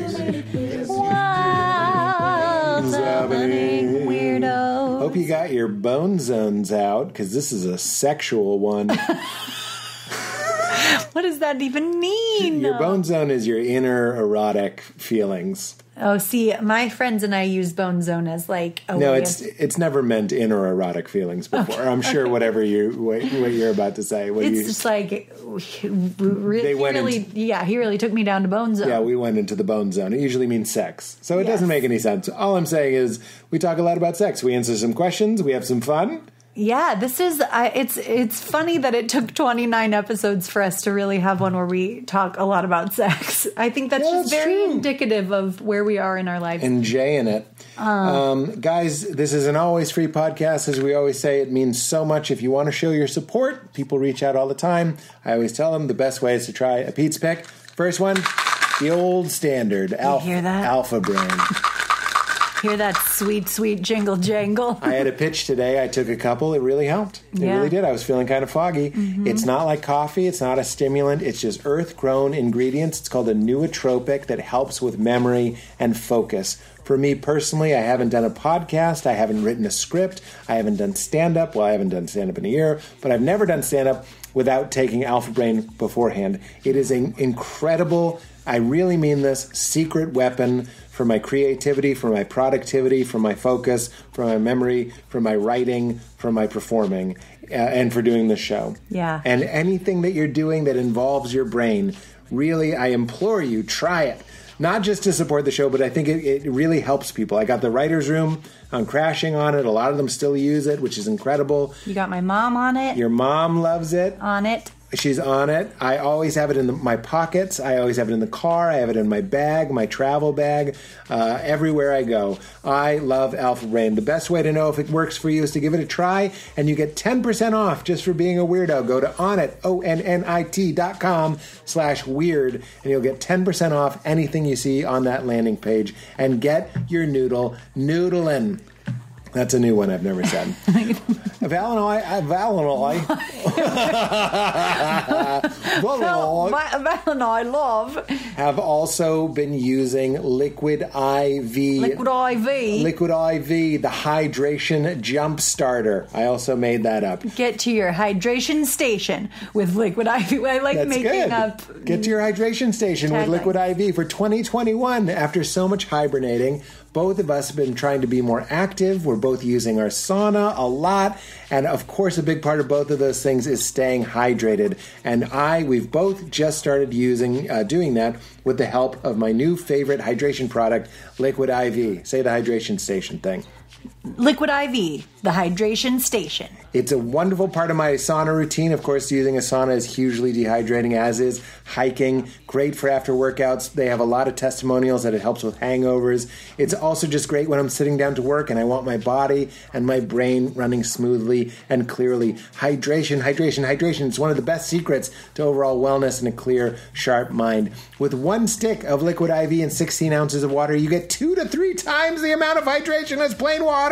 What's happening, weirdos? Hope you got your bone zones out, because this is a sexual one. What does that even mean? Your bone zone is your inner erotic feelings. Oh, see, my friends and I use bone zone as like a No, way it's never meant inner erotic feelings before. Okay. I'm sure what you're about to say. It's just like he really took me down to bone zone. Yeah, we went into the bone zone. It usually means sex. So it doesn't make any sense. All I'm saying is we talk a lot about sex. We answer some questions. We have some fun. Yeah, this is, it's funny that it took 29 episodes for us to really have one where we talk a lot about sex. I think that's just very indicative of where we are in our lives. Enjoying it. Guys, this is an always free podcast. As we always say, it means so much. If you want to show your support, people reach out all the time. I always tell them the best way is to try a Pete's Pick. First one, the old standard, Alpha Brain. Hear that sweet, sweet jingle jangle. I had a pitch today. I took a couple. It really helped. It really did. I was feeling kind of foggy. Mm-hmm. It's not like coffee. It's not a stimulant. It's just earth-grown ingredients. It's called a nootropic that helps with memory and focus. For me personally, I haven't done a podcast. I haven't written a script. I haven't done stand-up. Well, I haven't done stand-up in a year, but I've never done stand-up without taking Alpha Brain beforehand. It is an incredible, I really mean this, secret weapon for my creativity, for my productivity, for my focus, for my memory, for my writing, for my performing, and for doing this show. Yeah. And anything that you're doing that involves your brain, really, I implore you, try it. Not just to support the show, but I think it really helps people. I got the writer's room. I'm crashing on it. A lot of them still use it, which is incredible. You got my mom on it. Your mom loves it. On it. She's on it. I always have it in my pockets. I always have it in the car. I have it in my bag, my travel bag, everywhere I go. I love Alpha Brain. The best way to know if it works for you is to give it a try, and you get 10% off just for being a weirdo. Go to onnit.com/weird, and you'll get 10% off anything you see on that landing page. And get your noodling. That's a new one I've never said. Valinoi. Valinoi love. Have also been using Liquid IV. Liquid IV, the hydration jump starter. I also made that up. Get to your hydration station with Liquid IV. I like making up. Get to your hydration station with Liquid IV for 2021. After so much hibernating, both of us have been trying to be more active. We're both using our sauna a lot. And of course, a big part of both of those things is staying hydrated. And we've both just started doing that with the help of my new favorite hydration product, Liquid IV. Say the hydration station thing. Liquid IV, the hydration station. It's a wonderful part of my sauna routine. Of course, using a sauna is hugely dehydrating, as is hiking. Great for after workouts. They have a lot of testimonials that it helps with hangovers. It's also just great when I'm sitting down to work and I want my body and my brain running smoothly and clearly. Hydration. It's one of the best secrets to overall wellness and a clear, sharp mind. With one stick of Liquid IV and 16 ounces of water, you get 2 to 3 times the amount of hydration as plain water.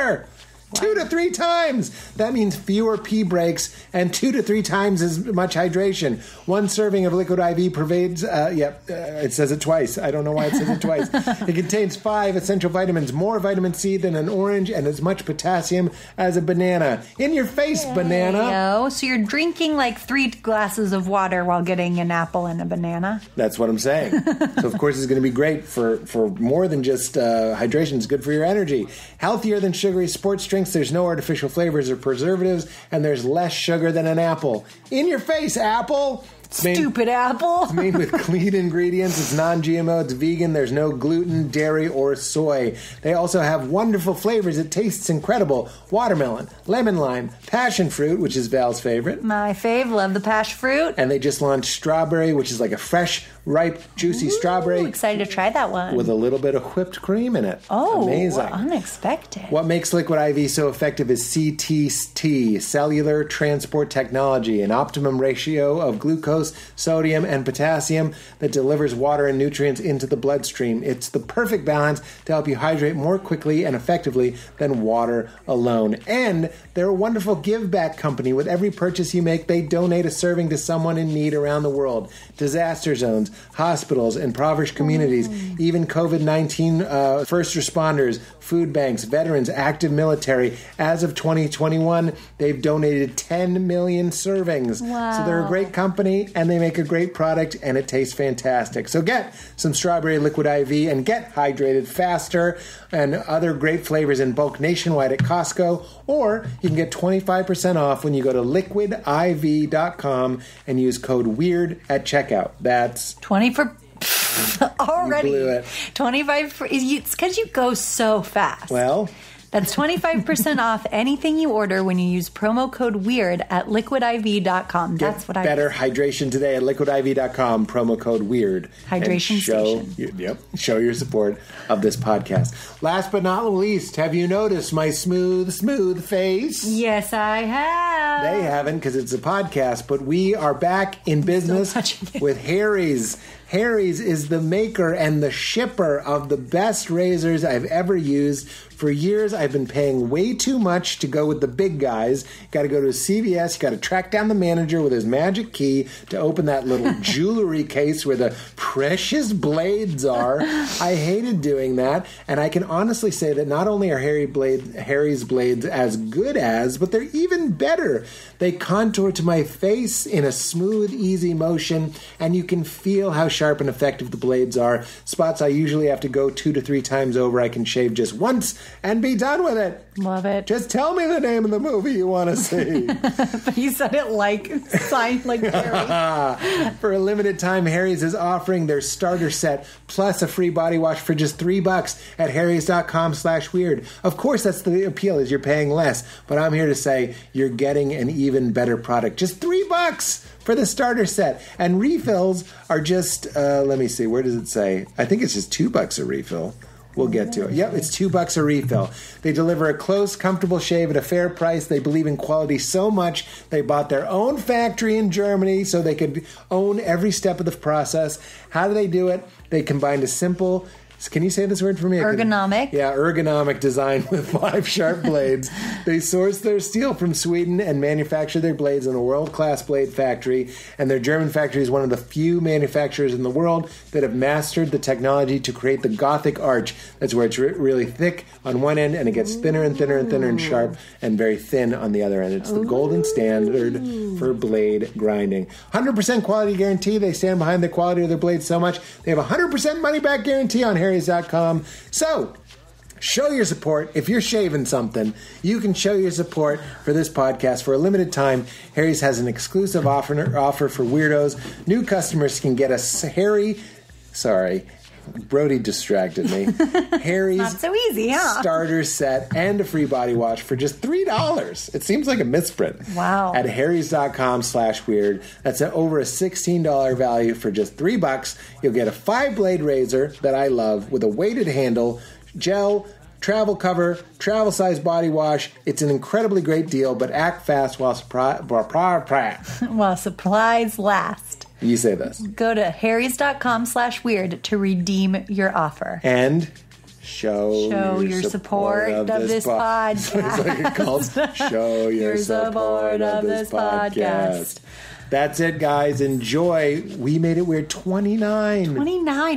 2 to 3 times. That means fewer pee breaks and 2 to 3 times as much hydration. One serving of Liquid IV pervades, it says it twice. I don't know why it says it twice. It contains 5 essential vitamins, more vitamin C than an orange, and as much potassium as a banana. In your face, banana. So you're drinking like 3 glasses of water while getting an apple and a banana? That's what I'm saying. So, of course, it's going to be great for more than just hydration. It's good for your energy. Healthier than sugary sports drinks. There's no artificial flavors or preservatives, and there's less sugar than an apple. In your face, apple! Stupid apple. It's made with clean ingredients. It's non-GMO. It's vegan. There's no gluten, dairy, or soy. They also have wonderful flavors. It tastes incredible. Watermelon, lemon lime, passion fruit, which is Val's favorite. My fave. Love the passion fruit. And they just launched strawberry, which is like a fresh, ripe, juicy strawberry. Excited to try that one. With a little bit of whipped cream in it. Oh, amazing. Unexpected. What makes Liquid IV so effective is CTT, Cellular Transport Technology, an optimum ratio of glucose, sodium, and potassium that delivers water and nutrients into the bloodstream. It's the perfect balance to help you hydrate more quickly and effectively than water alone. And they're a wonderful give-back company. With every purchase you make, they donate a serving to someone in need around the world. Disaster zones, hospitals, impoverished communities, even COVID-19 first responders, food banks, veterans, active military. As of 2021, they've donated 10 million servings. Wow. So they're a great company, and they make a great product, and it tastes fantastic. So get some Strawberry Liquid IV and get hydrated faster, and other great flavors in bulk nationwide at Costco, or you can get 25% off when you go to liquidiv.com and use code WEIRD at checkout. That's 20 for already. You blew it. 25 for, it's because you go so fast. Well, that's 25% off anything you order when you use promo code WEIRD at liquidiv.com. That's what I better hydration today at liquidiv.com, promo code WEIRD. Hydration station. Show your support of this podcast. Last but not least, have you noticed my smooth face? Yes, I have. They haven't because it's a podcast, but we are back in business with Harry's. Harry's is the maker and the shipper of the best razors I've ever used. For years, I've been paying way too much to go with the big guys. Got to go to a CVS. Got to track down the manager with his magic key to open that little jewelry case where the precious blades are. I hated doing that. And I can honestly say that not only are Harry's blades as good as, but they're even better. They contour to my face in a smooth, easy motion, and you can feel how sharp and effective the blades are. Spots I usually have to go 2 to 3 times over, I can shave just once and be done with it. Love it. Just tell me the name of the movie you want to see. But you said it signed like Harry. For a limited time, Harry's is offering their starter set plus a free body wash for just $3 at harrys.com/weird. Of course, that's the appeal, is you're paying less. But I'm here to say you're getting an even better product. Just $3 for the starter set. And refills are just, let me see, where does it say? I think it's just $2 a refill. We'll get to it. Yep, it's $2 a refill. They deliver a close, comfortable shave at a fair price. They believe in quality so much, they bought their own factory in Germany so they could own every step of the process. How do they do it? They combined a simple... Can you say this word for me? Ergonomic. Ergonomic design with 5 sharp blades. They source their steel from Sweden and manufacture their blades in a world-class blade factory. And their German factory is one of the few manufacturers in the world that have mastered the technology to create the Gothic arch. That's where it's really thick on one end, and it gets thinner and thinner and thinner and sharp and very thin on the other end. It's the golden standard for blade grinding. 100% quality guarantee. They stand behind the quality of their blades so much. They have a 100% money-back guarantee on Harry's.com. So, show your support. If you're shaving something, you can show your support for this podcast. For a limited time, Harry's has an exclusive offer for weirdos. New customers can get Brody distracted me. Harry's Not so easy, huh? starter set and a free body wash for just $3. It seems like a misprint. Wow. At harrys.com/weird. That's over a $16 value for just $3. You'll get a 5-blade razor that I love with a weighted handle, gel, travel cover, travel size body wash. It's an incredibly great deal, but act fast while supplies last. You say this. Go to harrys.com/weird to redeem your offer. And show your support of this podcast. It's like it's called Show Your Support of this podcast. That's it, guys. Enjoy. We made it weird. 29.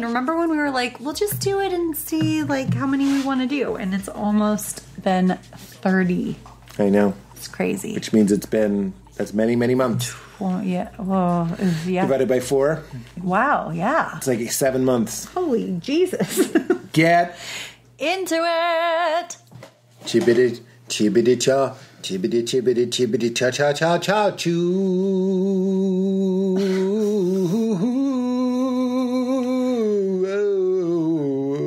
Remember when we were like, we'll just do it and see how many we want to do? And it's almost been 30. I know. It's crazy. Which means that's many, many months. Well, yeah. Divided by 4. Wow, yeah. It's like 7 months. Holy Jesus. Get into it. Chibbity, chibbity, cha. Chibbity, chibbity, chibbity, cha, cha, cha, cha, choo.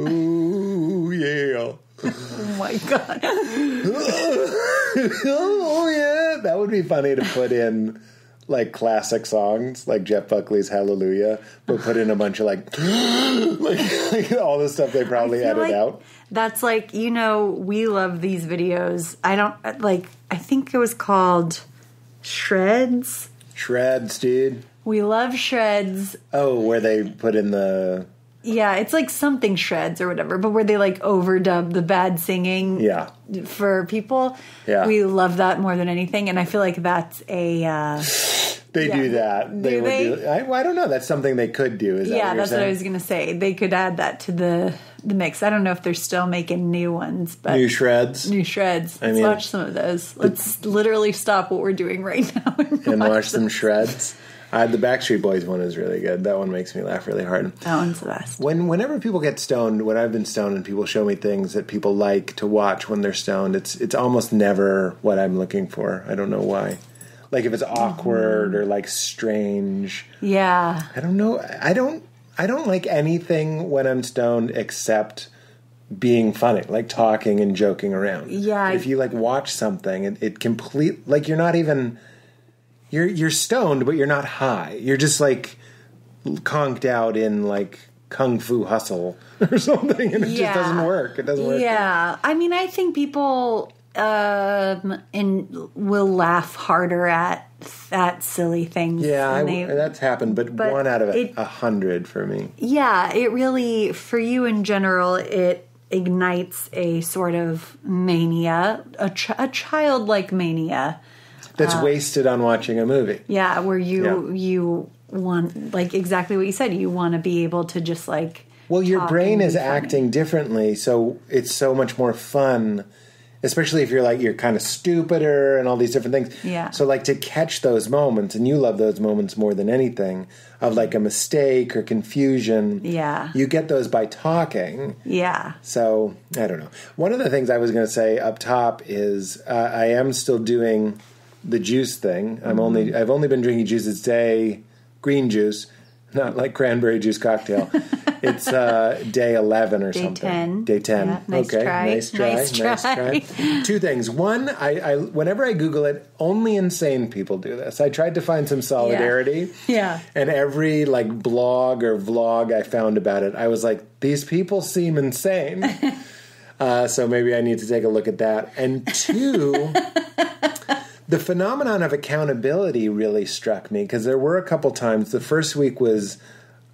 Oh, yeah. Oh, my God. Oh, yeah. That would be funny to put in... classic songs, like Jeff Buckley's Hallelujah, but put in a bunch of like all the stuff they probably edit out. That's we love these videos. I think it was called Shreds. Shreds, dude. We love Shreds. Oh, where they put in the... Yeah, it's like something Shreds or whatever, but where they overdub the bad singing for people. Yeah. We love that more than anything, and I feel like that's a... They do that. Do they? I don't know. That's something they could do. Is that what that's saying? what I was going to say. They could add that to the mix. I don't know if they're still making new ones, but new shreds. Let's watch some of those. Let's literally stop what we're doing right now and watch some shreds. The Backstreet Boys one is really good. That one makes me laugh really hard. That one's the best. Whenever people get stoned, when I've been stoned and people show me things that people like to watch when they're stoned, it's almost never what I'm looking for. I don't know why. Like if it's awkward or like strange. Yeah. I don't know. I don't like anything when I'm stoned except being funny, like talking and joking around. Yeah. But if you like watch something, it complete like you're not even you're stoned, but you're not high. You're just like conked out in like Kung Fu Hustle or something, and it just doesn't work. It doesn't work. Yeah. I mean, I think people will laugh harder at silly things. Yeah, that's happened, but 1 out of 100 for me. Yeah, it really, for you in general, it ignites a sort of mania, a childlike mania. That's wasted on watching a movie. Yeah, where you want, like exactly what you said, you want to be able to just like... Well, your brain is acting differently, so it's so much more fun. Especially if you're kind of stupider and all these different things. Yeah. So like to catch those moments, and you love those moments more than anything, of like a mistake or confusion. Yeah. You get those by talking. Yeah. So, I don't know. One of the things I was going to say up top is I am still doing the juice thing. I've only been drinking juices today, green juice, not like cranberry juice cocktail. It's day 11 or something. Day 10. Yeah, nice try. Nice try. 2 things. One, I whenever I Google it, only insane people do this. I tried to find some solidarity. Yeah. And every like blog or vlog I found about it, I was like, these people seem insane. So maybe I need to take a look at that. And 2... The phenomenon of accountability really struck me because there were a couple times. The first week was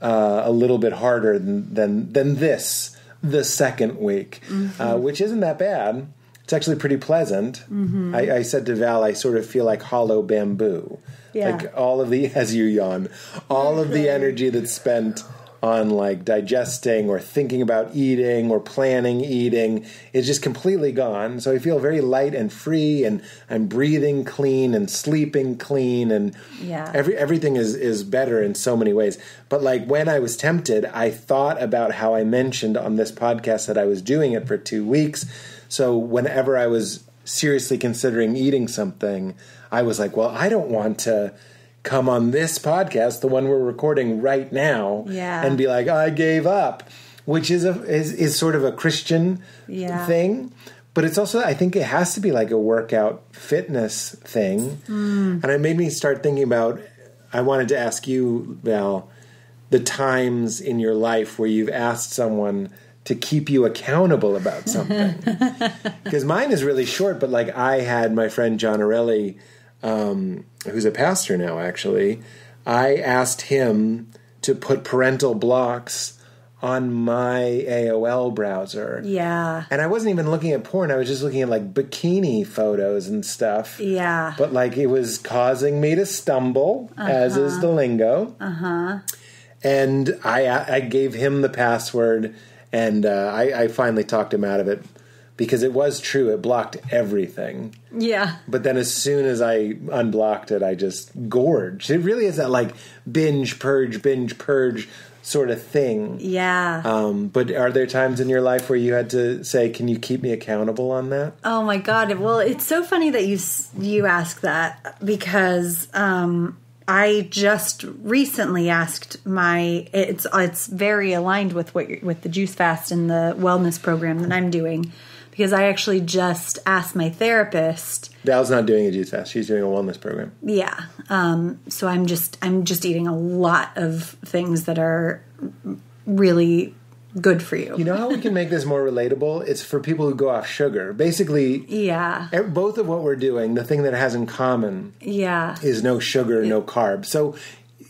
a little bit harder than this, the second week, which isn't that bad. It's actually pretty pleasant. Mm-hmm. I said to Val, I sort of feel like hollow bamboo. Yeah. Like all of the, as you yawn, all of the energy that's spent on like digesting or thinking about eating or planning eating is just completely gone. So I feel very light and free, and I'm breathing clean and sleeping clean, and everything is better in so many ways. But like when I was tempted, I thought about how I mentioned on this podcast that I was doing it for 2 weeks. So whenever I was seriously considering eating something, I was like, well, I don't want to come on this podcast, the one we're recording right now, and be like, I gave up, which is sort of a Christian thing. But it's also, I think it has to be like a workout fitness thing. And it made me start thinking about, I wanted to ask you, Val, the times in your life where you've asked someone to keep you accountable about something. Because mine is really short, but like I had my friend John Arelli, who's a pastor now, actually, I asked him to put parental blocks on my AOL browser. Yeah. And I wasn't even looking at porn. I was just looking at, like, bikini photos and stuff. Yeah. But, like, it was causing me to stumble, as is the lingo. And I gave him the password, and I finally talked him out of it. Because it was true. It blocked everything. Yeah. But then as soon as I unblocked it, I just gorged. It really is that, like, binge, purge sort of thing. Yeah. But are there times in your life where you had to say, can you keep me accountable on that? Oh, my God. Well, it's so funny that you ask that because I just recently asked it's very aligned with with the Juice Fast and the wellness program that I'm doing. Because I actually just asked my therapist. Val's not doing a juice fast; she's doing a wellness program. Yeah, so I'm just eating a lot of things that are really good for you. You know how we can make this more relatable? It's for people who go off sugar. Basically, both of what we're doing, the thing that it has in common, is no sugar, no carbs. So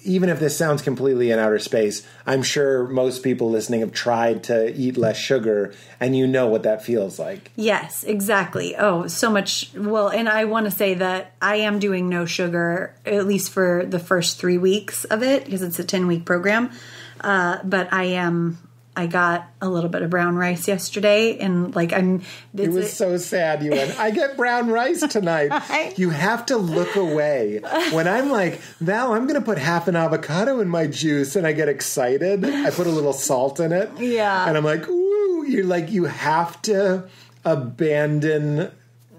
even if this sounds completely in outer space, I'm sure most people listening have tried to eat less sugar, and you know what that feels like. Yes, exactly. Oh, so much. Well, and I want to say that I am doing no sugar, at least for the first 3 weeks of it, because it's a 10-week program. But I got a little bit of brown rice yesterday, and it was so sad. You went, I get brown rice tonight. You have to look away. When I'm like, Val, I'm going to put half an avocado in my juice, and I get excited. I put a little salt in it. Yeah. And I'm like, ooh, you're like, you have to abandon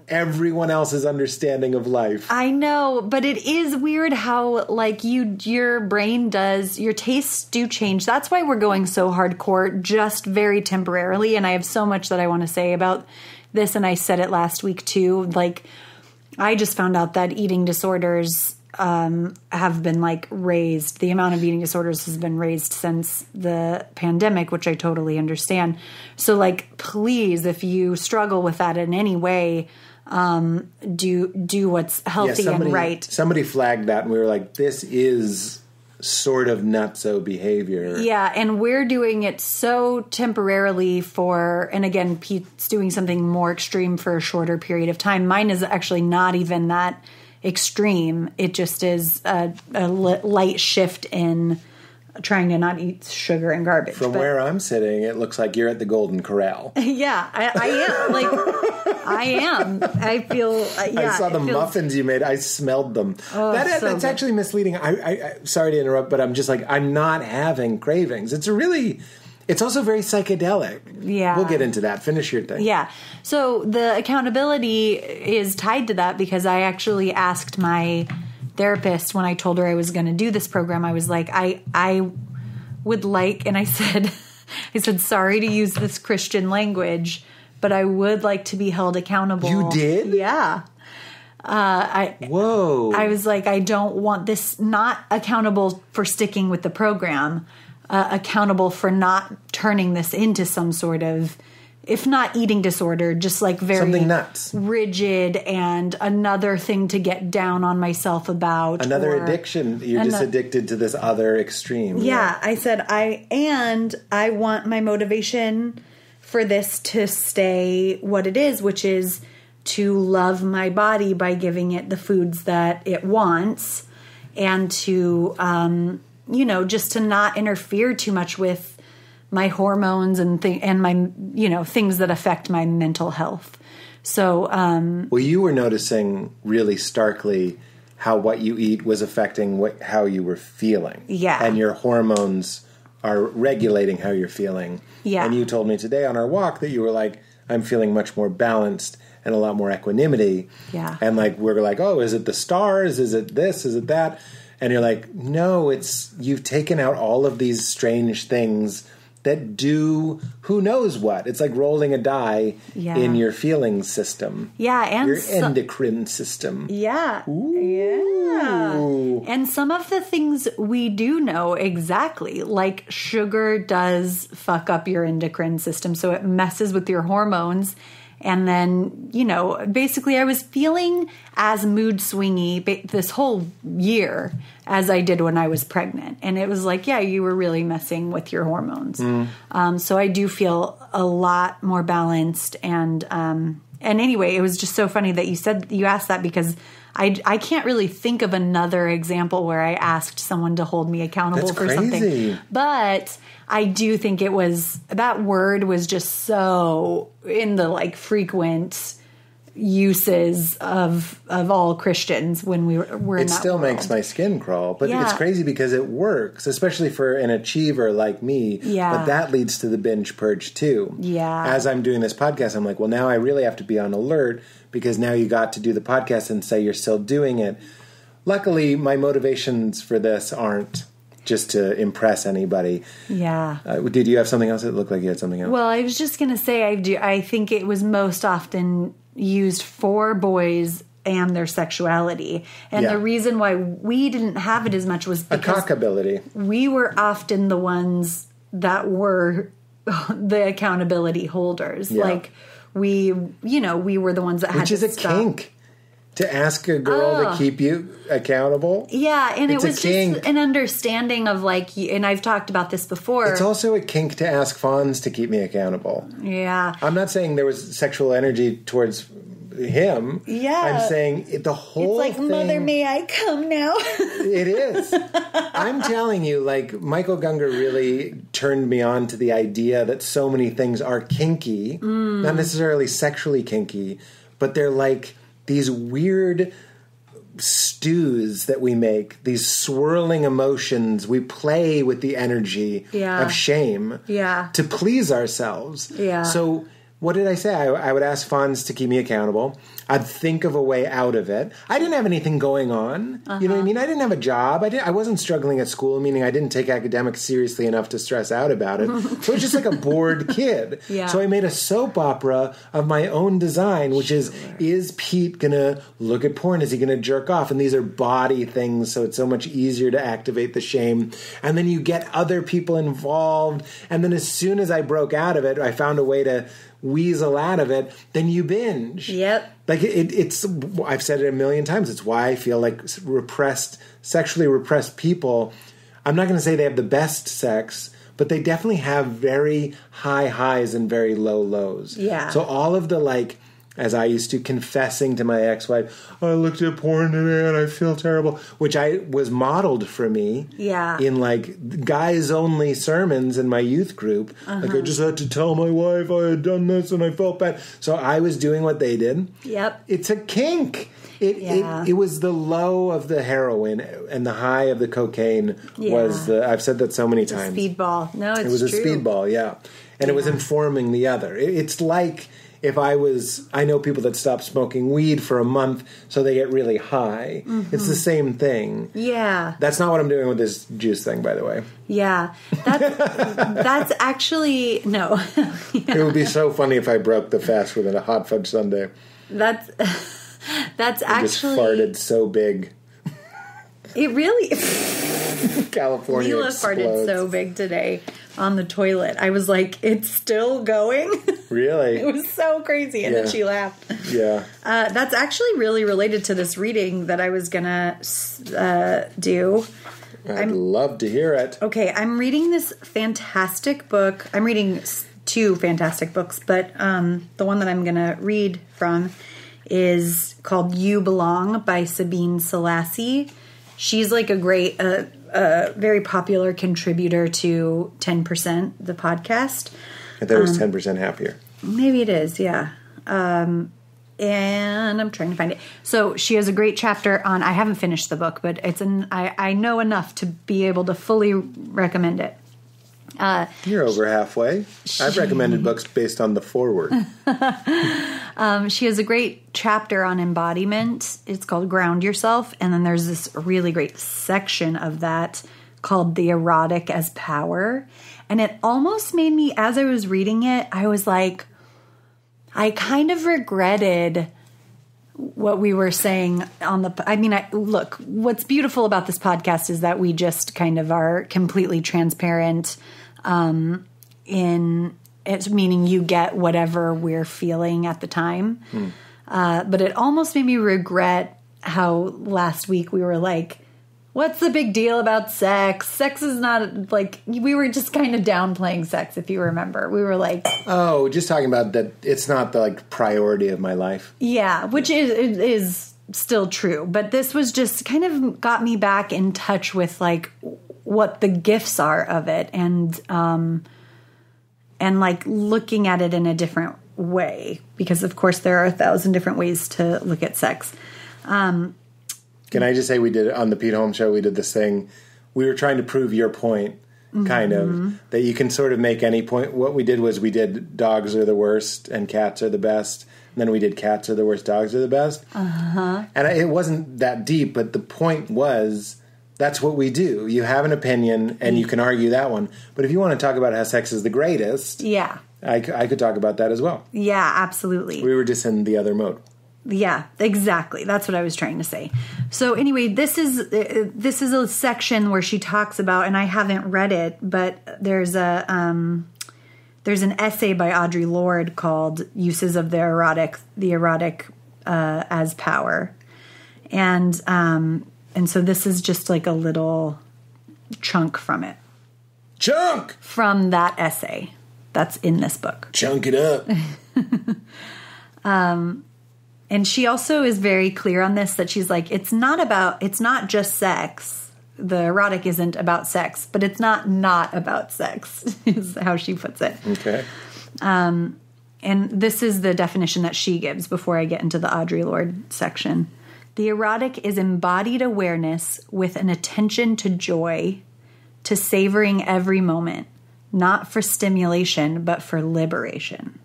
everyone else's understanding of life. I know, but it is weird how your brain does, your tastes do change. That's why we're going so hardcore, just very temporarily. And I have so much that I want to say about this. And I said it last week too. I just found out that eating disorders have been raised. The amount of eating disorders has been raised since the pandemic, which I totally understand. So please, if you struggle with that in any way, do what's healthy and right. Somebody flagged that, and we were like, this is sort of nutso behavior. Yeah, and we're doing it so temporarily and again, Pete's doing something more extreme for a shorter period of time. Mine is actually not even that extreme. It just is a light shift in trying to not eat sugar and garbage. From where I'm sitting, it looks like you're at the Golden Corral. Yeah, I am. I am. I feel. I saw the muffins you made. I smelled them. Oh, That's actually misleading. I sorry to interrupt, but I'm just I'm not having cravings. It's also very psychedelic. Yeah. We'll get into that. Finish your thing. Yeah. So the accountability is tied to that because I actually asked my therapist when I told her I was going to do this program. I was like, I would like, and I said, sorry to use this Christian language, but I would like to be held accountable. You did? Yeah. Whoa. I was like, I don't want this, not accountable for sticking with the program, accountable for not turning this into some sort of, if not eating disorder, just very something nuts, rigid, and another thing to get down on myself about. Another addiction. You're just addicted to this other extreme. Yeah. I said, I want my motivation for this to stay what it is, which is to love my body by giving it the foods that it wants, and to, just to not interfere too much with my hormones and my, things that affect my mental health. So, well, you were noticing really starkly how what you eat was affecting how you were feeling. Yeah. And your hormones are regulating how you're feeling. Yeah. And you told me today on our walk that you were like, I'm feeling much more balanced and a lot more equanimity. Yeah. And we're like, oh, is it the stars? Is it this? Is it that? And you're like, no, you've taken out all of these strange things that do who knows what. It's like rolling a die in your feeling system. Yeah, and your endocrine system. Yeah. Ooh. Yeah. And some of the things we do know exactly, like sugar does fuck up your endocrine system, so it messes with your hormones. And then, basically I was feeling as mood swingy this whole year as I did when I was pregnant. And it was like, yeah, you were really messing with your hormones. So I do feel a lot more balanced. And anyway, it was just so funny that you asked that, because I can't really think of another example where I asked someone to hold me accountable for something. But I do think that word was just so in the frequent uses of all Christians when we were in it that still world. Makes my skin crawl, but it's crazy because it works, especially for an achiever like me. Yeah. But that leads to the binge purge too. Yeah. As I'm doing this podcast, I'm like, well, now I really have to be on alert, because now you got to do the podcast and say you're still doing it. Luckily, my motivations for this aren't just to impress anybody. Yeah. Did you have something else? It looked like you had something else. Well, I was just going to say I think it was most often used for boys and their sexuality. And the reason why we didn't have it as much was because a cockability. We were often the ones that were the accountability holders. Yeah. We were the ones that had to stop. Which is a kink. To ask a girl to keep you accountable? Yeah, and it's it was just an understanding of, like, and I've talked about this before. It's also a kink to ask fawns to keep me accountable. Yeah. I'm not saying there was sexual energy towards him. Yeah. I'm saying the whole thing... It's like, Mother, may I come now? It is. I'm telling you, like, Michael Gungor really turned me on to the idea that so many things are kinky, not necessarily sexually kinky, but they're like these weird stews that we make, these swirling emotions. We play with the energy of shame to please ourselves. Yeah. So what did I say? I would ask fawns to keep me accountable. I'd think of a way out of it. I didn't have anything going on. You know what I mean? I didn't have a job. I wasn't struggling at school, meaning I didn't take academics seriously enough to stress out about it. So I was just like a bored kid. Yeah. So I made a soap opera of my own design, which is Pete going to look at porn? Is he going to jerk off? And these are body things, so it's so much easier to activate the shame. And then you get other people involved. And then as soon as I broke out of it, I found a way to weasel out of it, then you binge. Yep. Like it's I've said it a million times. It's why I feel like sexually repressed people, I'm not going to say they have the best sex, but they definitely have very high highs and very low lows. Yeah. So all of the, like, as I used to, confessing to my ex-wife, I looked at porn today and I feel terrible, which I was modeled for me in, like, guys-only sermons in my youth group. Like, I just had to tell my wife I had done this and I felt bad. So I was doing what they did. Yep. It's a kink. It was the low of the heroin and the high of the cocaine was the, I've said that so many times. Speedball. No, it's true. It was a speedball, and it was informing the other. It's like... If I know people that stop smoking weed for a month so they get really high. It's the same thing. Yeah. That's not what I'm doing with this juice thing, by the way. Yeah. That's actually, no. It would be so funny if I broke the fast with a hot fudge sundae. That's actually... just farted so big. It really... California Mila explodes. farted so big today on the toilet. I was like, it's still going? Really? It was so crazy. And then she laughed. Yeah. That's actually really related to this reading that I was going to do. I'd love to hear it. Okay, I'm reading this fantastic book. I'm reading 2 fantastic books, but the one that I'm going to read from is called You Belong by Sabine Selassie. She's like a great, very popular contributor to 10%, the podcast. I thought it was 10% Happier. Maybe it is, yeah. And I'm trying to find it. So she has a great chapter on, I haven't finished the book, but I know enough to be able to fully recommend it. You're over halfway. I've recommended books based on the foreword. She has a great chapter on embodiment. It's called Ground Yourself. And then there's this really great section of that called The Erotic as Power. And it almost made me, as I was reading it, I was like, I kind of regretted what we were saying on the... look, what's beautiful about this podcast is that we just kind of are completely transparent in... It's meaning you get whatever we're feeling at the time. But it almost made me regret how last week we were like, what's the big deal about sex? Sex is not like, we were just kind of downplaying sex, if you remember. We were like... Oh, just talking about that it's not the like priority of my life. Yeah, which is still true. But this was just kind of got me back in touch with like what the gifts are of it and like looking at it in a different way, because of course there are 1,000 different ways to look at sex. Can I just say we did on the Pete Holmes show, we did this thing. We were trying to prove your point, kind of, that you can sort of make any point. What we did was we did dogs are the worst and cats are the best. And then we did cats are the worst, dogs are the best. And it wasn't that deep, but the point was... That's what we do. You have an opinion, and you can argue that one. But if you want to talk about how sex is the greatest, I could talk about that as well. Yeah, absolutely. We were just in the other mode. Yeah, exactly. That's what I was trying to say. So anyway, this is a section where she talks about, and I haven't read it, but there's an essay by Audre Lorde called "Uses of the Erotic as Power." And so this is just like a little chunk from it. Chunk! From that essay that's in this book. Chunk it up. And she also is very clear on this, that she's like, it's not just sex. The erotic isn't about sex, but it's not about sex, is how she puts it. Okay. And this is the definition that she gives before I get into the Audre Lorde section. The erotic is embodied awareness with an attention to joy, to savoring every moment, not for stimulation, but for liberation.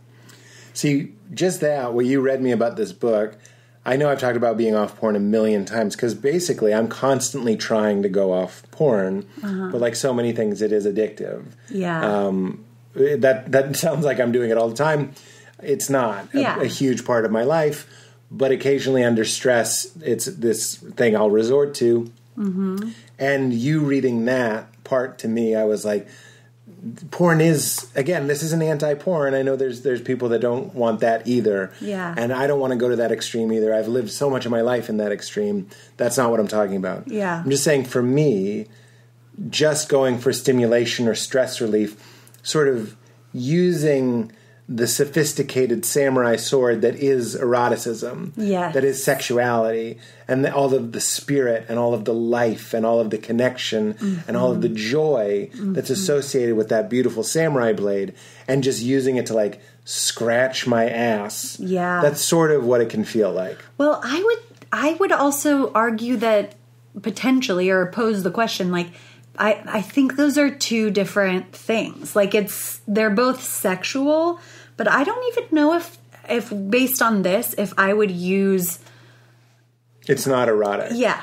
See, just that, what you read me about this book, I know I've talked about being off porn a million times, because basically I'm constantly trying to go off porn, but like so many things, it is addictive. Yeah. That sounds like I'm doing it all the time. It's not a huge part of my life, but occasionally under stress, it's this thing I'll resort to. Mm-hmm. And you reading that part to me, I was like, porn is, again, this isn't anti-porn. I know there's people that don't want that either. Yeah. And I don't want to go to that extreme either. I've lived so much of my life in that extreme. That's not what I'm talking about. Yeah. I'm just saying, for me, just going for stimulation or stress relief, sort of using the sophisticated samurai sword that is eroticism, that is sexuality, and all of the spirit and all of the life and all of the connection and all of the joy that's associated with that beautiful samurai blade, and just using it to like scratch my ass. Yeah. That's sort of what it can feel like. Well, I would also argue that potentially, or pose the question, like, I think those are two different things. Like, they're both sexual, but I don't even know if based on this, if I would use... It's not erotic. Yeah.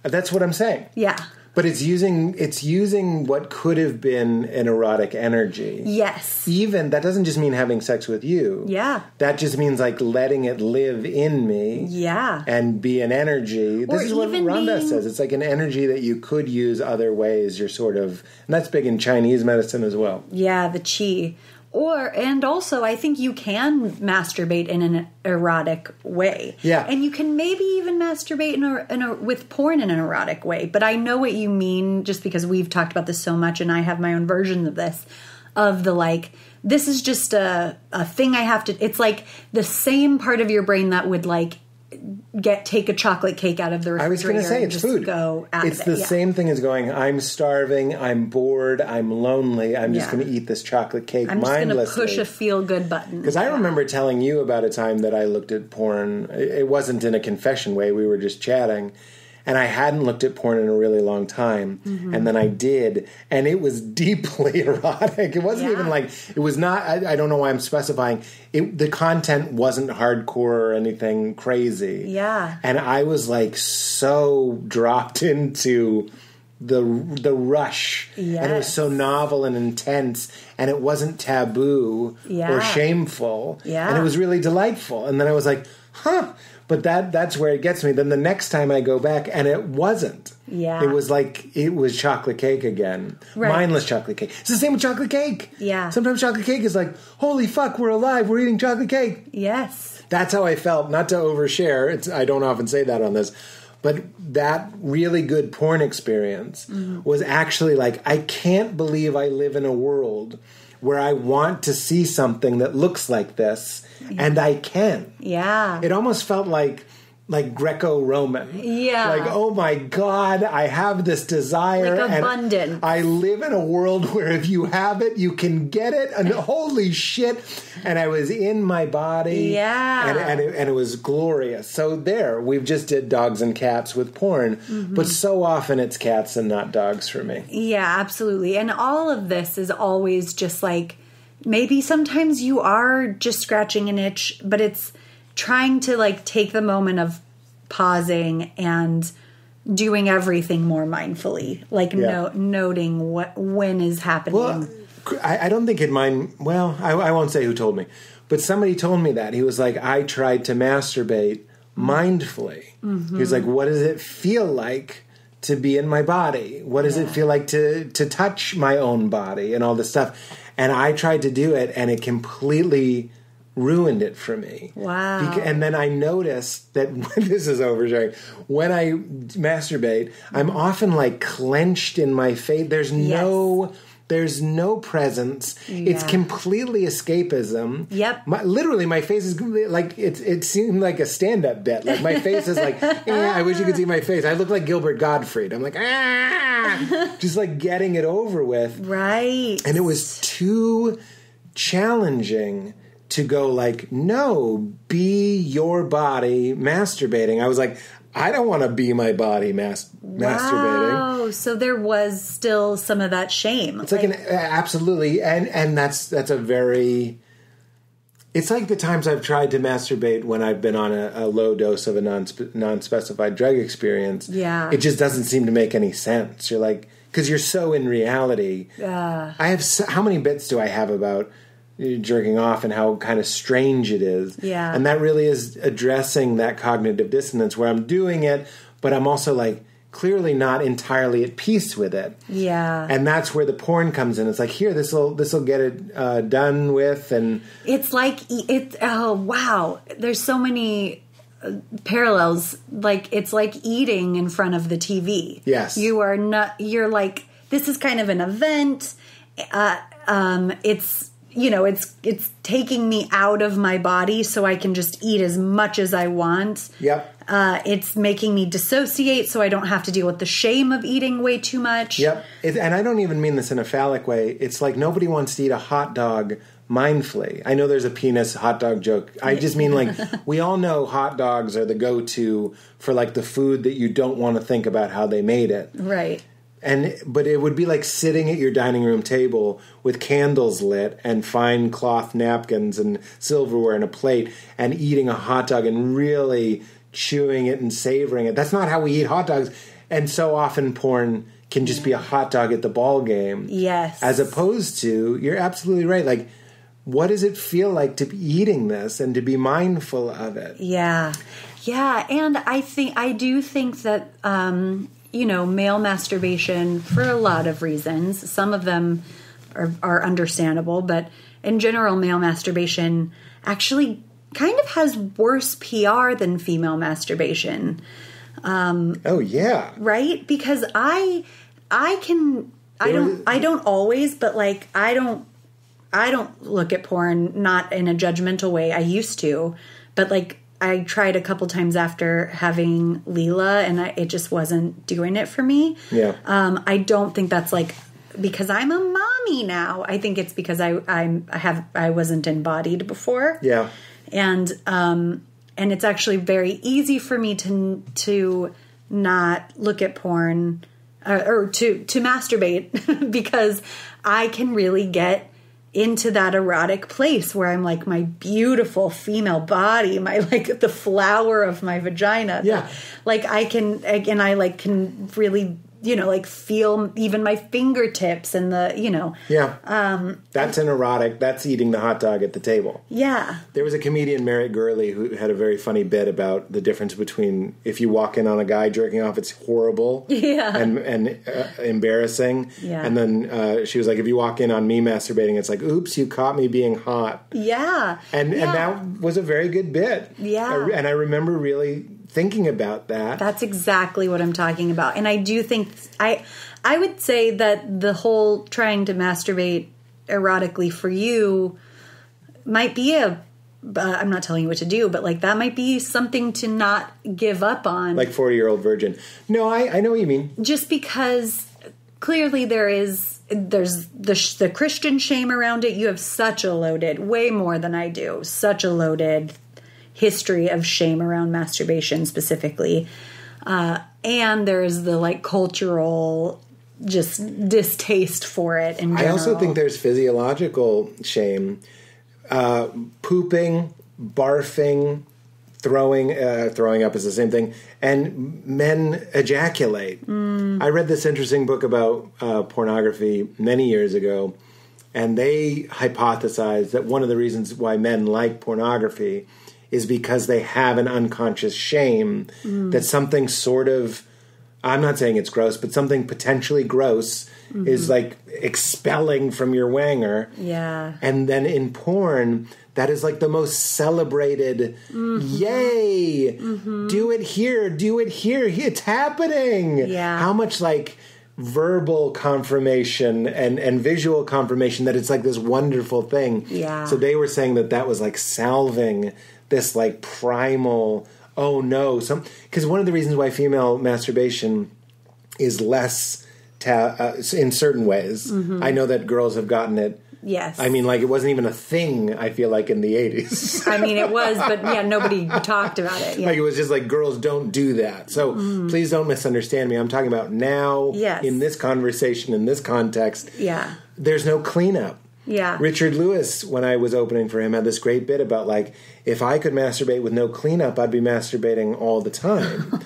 That's what I'm saying. Yeah. But it's using what could have been an erotic energy. Yes. Even, that doesn't just mean having sex with you. Yeah. That just means like letting it live in me. Yeah. And be an energy. This is what Rhonda says. It's like an energy that you could use other ways. You're sort of, and that's big in Chinese medicine as well. Yeah, the qi. And also, I think you can masturbate in an erotic way. Yeah. And you can maybe even masturbate with porn in an erotic way. But I know what you mean, just because we've talked about this so much, and I have my own version of this, of the like, this is just a thing I have to, it's like the same part of your brain that would like take a chocolate cake out of the refrigerator. I was going to say, it's food. It's the same thing as going, I'm starving, I'm bored, I'm lonely, I'm just going to eat this chocolate cake mindlessly. I'm just going to push a feel-good button. Because I remember telling you about a time that I looked at porn. It wasn't in a confession way, we were just chatting. And I hadn't looked at porn in a really long time. Mm-hmm. And then I did. And it was deeply erotic. It wasn't even like, it was not, I don't know why I'm specifying. The content wasn't hardcore or anything crazy. Yeah. And I was like so dropped into the rush. Yes. And it was so novel and intense. And it wasn't taboo or shameful. Yeah. And it was really delightful. And then I was like, huh. But that's where it gets me. Then the next time I go back, and it wasn't. Yeah. It was like, it was chocolate cake again. Right. Mindless chocolate cake. It's the same with chocolate cake. Yeah. Sometimes chocolate cake is like, holy fuck, we're alive, we're eating chocolate cake. Yes. That's how I felt. Not to overshare. I don't often say that on this. But that really good porn experience was actually like, I can't believe I live in a world where I want to see something that looks like this, and I can. Yeah. It almost felt like Greco-Roman. Yeah. Like, oh my God, I have this desire. Like abundance. And I live in a world where if you have it, you can get it. And holy shit. And I was in my body. Yeah. And it was glorious. So there, we've just did dogs and cats with porn. Mm-hmm. But so often it's cats and not dogs for me. Yeah, absolutely. And all of this is always just like, maybe sometimes you are just scratching an itch, but it's trying to like take the moment of pausing and doing everything more mindfully, like noting when is happening. Well, I don't think I won't say who told me, but somebody told me that. He was like, I tried to masturbate mindfully. Mm-hmm. He was like, what does it feel like to be in my body? What does it feel like to touch my own body and all this stuff? And I tried to do it, and it completely ruined it for me. Wow. And then I noticed that this is oversharing. When I masturbate, I'm often like clenched in my face. There's no presence. Yeah. It's completely escapism. Yep. Literally, my face is like, it seemed like a stand-up bit. Like, my face is like, I wish you could see my face. I look like Gilbert Gottfried. I'm like, just like getting it over with. Right. And it was too challenging to go like, no, be your body masturbating. I was like, I don't want to be my body masturbating. Wow. So there was still some of that shame. It's like absolutely. And that's a very, it's like the times I've tried to masturbate when I've been on a low dose of a non-specified drug experience. Yeah. It just doesn't seem to make any sense. You're like, because you're so in reality. I have, how many bits do I have about jerking off and how kind of strange it is. Yeah. And that really is addressing that cognitive dissonance where I'm doing it, but I'm also like clearly not entirely at peace with it. Yeah. And that's where the porn comes in. It's like, here, this'll get it done with. And it's like, oh, wow. There's so many parallels. Like, it's like eating in front of the TV. Yes. You're like, this is kind of an event. It's, it's taking me out of my body so I can just eat as much as I want. Yep. It's making me dissociate so I don't have to deal with the shame of eating way too much. Yep. And I don't even mean this in a phallic way. It's like nobody wants to eat a hot dog mindfully. I know there's a penis hot dog joke. I just mean like we all know hot dogs are the go-to for like the food that you don't want to think about how they made it. Right. But it would be like sitting at your dining room table with candles lit and fine cloth napkins and silverware and a plate and eating a hot dog and really chewing it and savoring it. That's not how we eat hot dogs. And so often porn can just be a hot dog at the ball game. Yes. As opposed to, you're absolutely right, like, what does it feel like to be eating this and to be mindful of it? Yeah. Yeah. And I do think that, male masturbation, for a lot of reasons, some of them are understandable, but in general, male masturbation actually kind of has worse PR than female masturbation. Oh yeah. Right? Because I don't always, but like I don't look at porn not in a judgmental way. I used to, but like I tried a couple times after having Leela, and it just wasn't doing it for me. Yeah. I don't think that's like because I'm a mommy now. I think it's because I wasn't embodied before. Yeah. And it's actually very easy for me to not look at porn or to masturbate because I can really get into that erotic place where I'm like my beautiful female body, my like the flower of my vagina. Yeah. Like I can really, like feel even my fingertips and the, Yeah. That's an erotic, that's eating the hot dog at the table. Yeah. There was a comedian, Merritt Gurley, who had a very funny bit about the difference between if you walk in on a guy jerking off, it's horrible and embarrassing. Yeah. And then she was like, if you walk in on me masturbating, it's like, oops, you caught me being hot. Yeah. And that was a very good bit. Yeah. And I remember really thinking about that. That's exactly what I'm talking about. And I do think I would say that the whole trying to masturbate erotically for you might be I'm not telling you what to do, but like that might be something to not give up on. Like 40-year-old virgin. No, I know what you mean. Just because clearly there's the Christian shame around it. You have such a loaded, way more than I do, such a loaded history of shame around masturbation specifically. And there's the like cultural just distaste for it in general. I also think there's physiological shame. Pooping, barfing, throwing up is the same thing. And men ejaculate. I read this interesting book about pornography many years ago, and they hypothesized that one of the reasons why men like pornography is because they have an unconscious shame that something sort of, I'm not saying it's gross, but something potentially gross is like expelling from your wanger. Yeah. And then in porn, that is like the most celebrated, yay, do it here, it's happening. Yeah. How much like verbal confirmation and visual confirmation that it's like this wonderful thing. Yeah. So they were saying that was like salving this like primal, oh no, because one of the reasons why female masturbation is less in certain ways. I know that girls have gotten it. Yes. I mean, like, it wasn't even a thing, I feel like, in the 80s. I mean, it was, but yeah, nobody talked about it. Yeah. Like, it was just like, girls don't do that. So please don't misunderstand me. I'm talking about now, in this conversation, in this context. Yeah. There's no cleanup. Yeah. Richard Lewis, when I was opening for him, had this great bit about, like, if I could masturbate with no cleanup, I'd be masturbating all the time.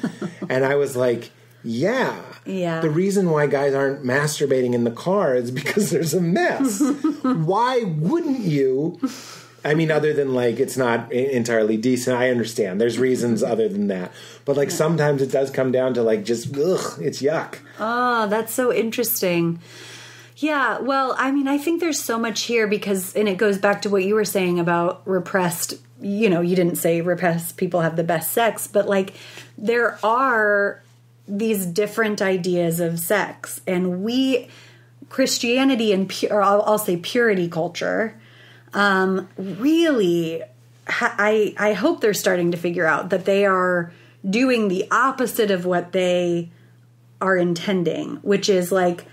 And I was like, yeah. The reason why guys aren't masturbating in the car is because there's a mess. Why wouldn't you? I mean, other than, like, it's not entirely decent. I understand. There's reasons other than that. But, like, sometimes it does come down to, like, just, it's yuck. Oh, that's so interesting. Yeah, well, I mean, I think there's so much here because, and it goes back to what you were saying about repressed, you know, you didn't say repressed people have the best sex, but, like, there are these different ideas of sex, and Christianity and I'll say purity culture, really, I hope they're starting to figure out that they are doing the opposite of what they are intending, which is like,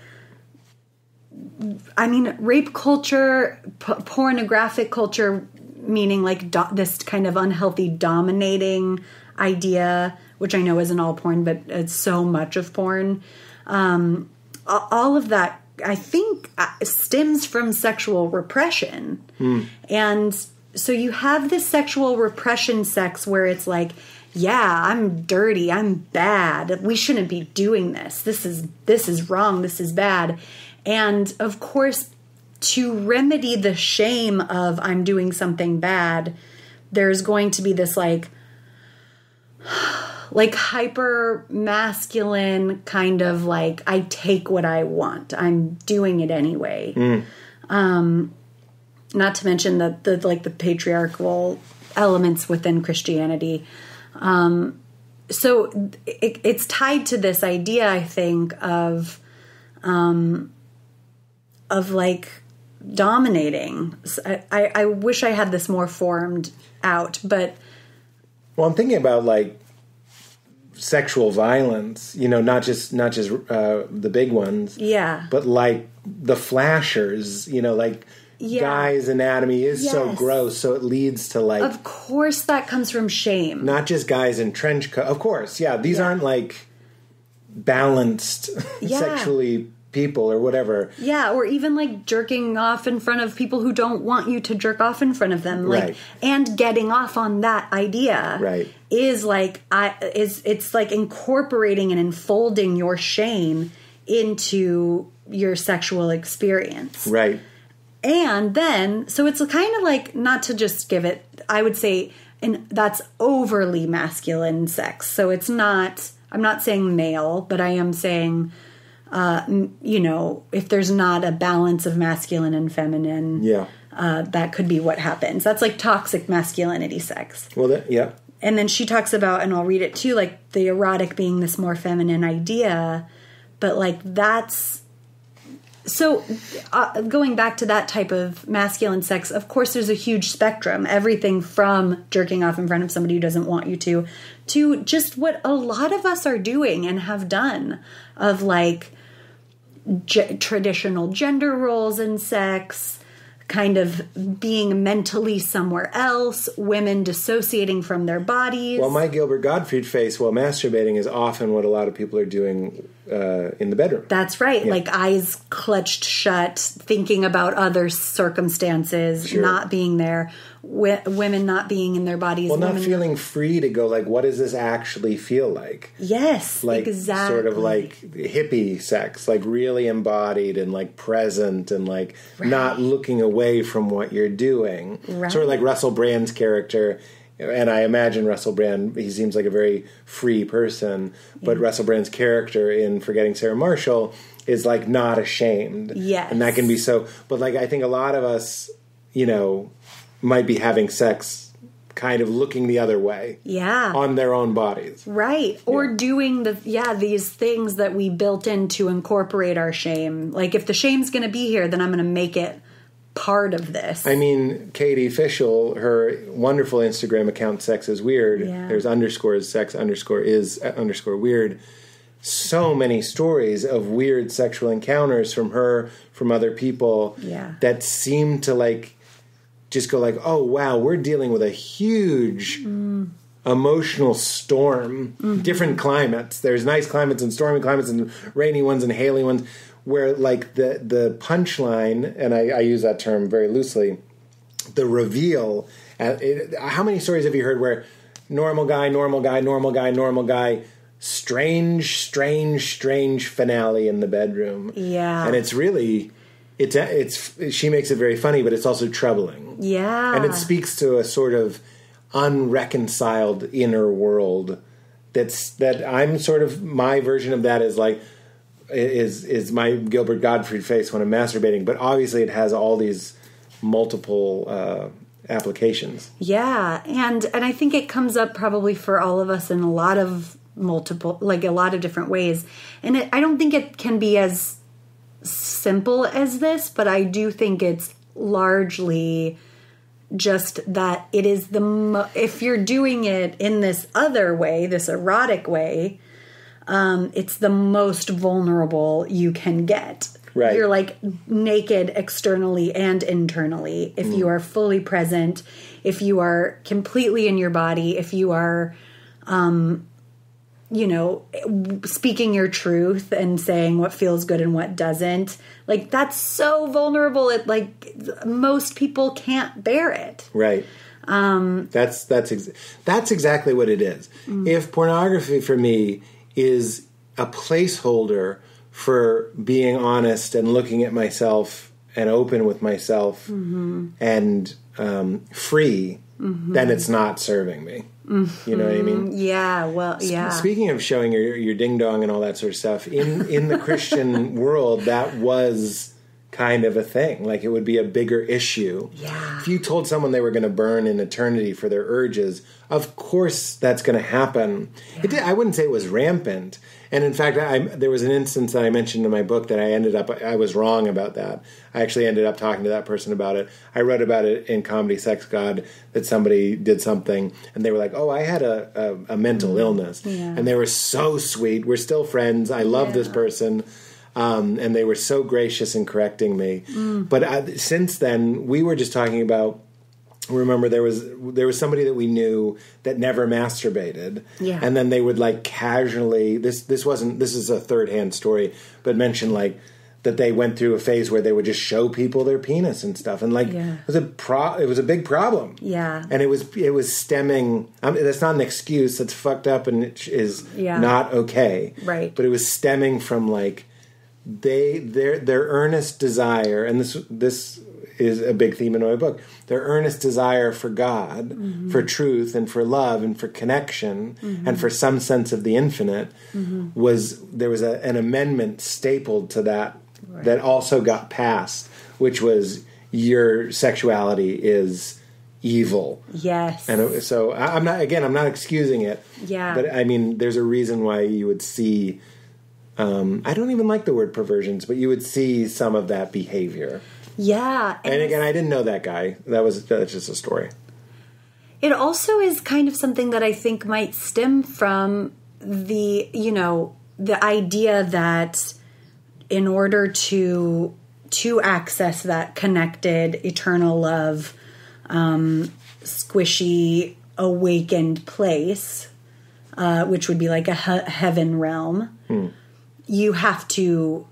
I mean, rape culture, pornographic culture, meaning like this kind of unhealthy dominating idea, which I know isn't all porn, but it's so much of porn. All of that, I think, stems from sexual repression. And so you have this sexual repression sex where it's like, yeah, I'm dirty, I'm bad, we shouldn't be doing this. This is wrong, this is bad. And of course, to remedy the shame of I'm doing something bad, there's going to be this like hyper masculine kind of like, I take what I want, I'm doing it anyway. Not to mention the patriarchal elements within Christianity. So it's tied to this idea, I think, of like dominating. I wish I had this more formed out, but. Well, I'm thinking about like sexual violence, you know, not just the big ones. Yeah. But like the flashers, you know, like guys' anatomy is so gross, so it leads to like. Of course that comes from shame. Not just guys in trench coat. Of course, these aren't like balanced sexually people or whatever. Yeah, or even like jerking off in front of people who don't want you to jerk off in front of them. Like, and getting off on that idea is like, it's like incorporating and enfolding your shame into your sexual experience. Right. And then, so it's kind of like, not to just give it, I would say, and that's overly masculine sex. So it's not, I'm not saying male, but I am saying, you know, if there's not a balance of masculine and feminine, that could be what happens. That's like toxic masculinity sex. Well, and then she talks about, and I'll read it too, like the erotic being this more feminine idea, but like that's, so going back to that type of masculine sex, of course there's a huge spectrum, everything from jerking off in front of somebody who doesn't want you to just what a lot of us are doing and have done of like traditional gender roles in sex, kind of being mentally somewhere else, women dissociating from their bodies. Well, my Gilbert Gottfried face while masturbating is often what a lot of people are doing in the bedroom. That's right. Yeah. Like eyes clutched shut, thinking about other circumstances, not being there, women not being in their bodies. Well, not feeling free to go like, what does this actually feel like? Yes, like, exactly. Sort of like hippie sex, like really embodied and like present and like not looking away from what you're doing. Right. Sort of like Russell Brand's character. And I imagine Russell Brand, he seems like a very free person, but Russell Brand's character in Forgetting Sarah Marshall is like not ashamed. Yes. And that can be so, but like I think a lot of us, you know, might be having sex kind of looking the other way. Yeah. On their own bodies. Right. Or doing these things that we built in to incorporate our shame. Like, if the shame's going to be here, then I'm going to make it part of this. I mean, Katie Fishel, her wonderful Instagram account, Sex is Weird. Yeah. There's underscores, sex underscore is underscore weird. So many stories of weird sexual encounters from her, from other people that seem to like just go like, oh, wow, we're dealing with a huge emotional storm. Mm-hmm. Different climates. There's nice climates and stormy climates and rainy ones and haily ones where, like, the punchline, and I use that term very loosely, the reveal. How many stories have you heard where normal guy, normal guy, normal guy, normal guy, strange, strange, strange finale in the bedroom? Yeah. And it's really... It's she makes it very funny, but it's also troubling. Yeah. And it speaks to a sort of unreconciled inner world that I'm sort of, my version of that is like, is my Gilbert Gottfried face when I'm masturbating, but obviously it has all these multiple applications. Yeah. And I think it comes up probably for all of us in a lot of different ways. And I don't think it can be as simple as this, but I do think it's largely just that it is if you're doing it in this other way, this erotic way, it's the most vulnerable you can get. Right. You're like naked externally and internally. If you are fully present, if you are completely in your body, if you are speaking your truth and saying what feels good and what doesn't, like, that's so vulnerable. It, like, most people can't bear it. Right. That's exactly what it is. If pornography for me is a placeholder for being honest and looking at myself and open with myself and free, then it's not serving me. You know what I mean? Yeah, well, yeah. Speaking of showing your ding-dong and all that sort of stuff, in the Christian world, that was kind of a thing. Like, it would be a bigger issue. Yeah. If you told someone they were going to burn in eternity for their urges, of course that's going to happen. Yeah. I wouldn't say it was rampant. And in fact, there was an instance that I mentioned in my book that I was wrong about that. I actually ended up talking to that person about it. I wrote about it in Comedy Sex God, that somebody did something, and they were like, oh, I had a mental illness. Yeah. And they were so sweet. We're still friends. I love this person. And they were so gracious in correcting me. But since then, we were just talking about, remember, there was somebody that we knew that never masturbated. Yeah. And then they would, like, casually, this is a third-hand story, but mention, like, that they went through a phase where they would just show people their penis and stuff. And, like, it was a big problem. Yeah. And it was stemming, that's not an excuse, that's fucked up and it is not okay. Right. But it was stemming from, like, their earnest desire, and this is a big theme in my book, their earnest desire for God, for truth, and for love, and for connection, and for some sense of the infinite, there was an amendment stapled to that that also got passed, which was, your sexuality is evil. Yes. And so I'm not excusing it. Yeah. But I mean, there's a reason why you would see, I don't even like the word perversions, but you would see some of that behavior. Yeah. And again, I didn't know that guy. That's just a story. It also is kind of something that I think might stem from the idea that in order to access that connected, eternal love, squishy, awakened place, which would be like a heaven realm, you have to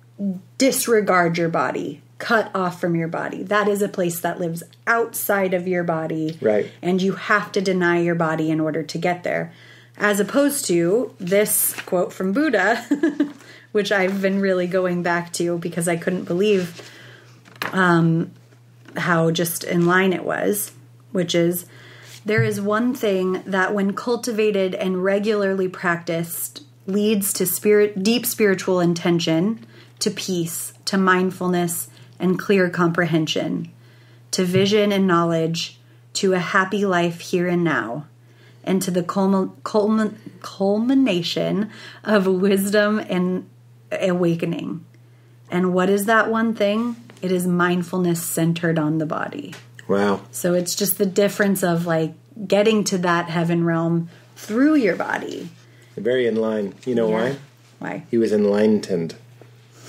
disregard your body, cut off from your body. That is a place that lives outside of your body. Right. And you have to deny your body in order to get there. As opposed to this quote from Buddha, which I've been really going back to because I couldn't believe how just in line it was, which is, there is one thing that when cultivated and regularly practiced leads to deep spiritual intention, to peace, to mindfulness, and clear comprehension, to vision and knowledge, to a happy life here and now, and to the culmination of wisdom and awakening. And what is that one thing? It is mindfulness centered on the body. Wow. So it's just the difference of like getting to that heaven realm through your body. Very in line. You know why? Why? He was enlightened.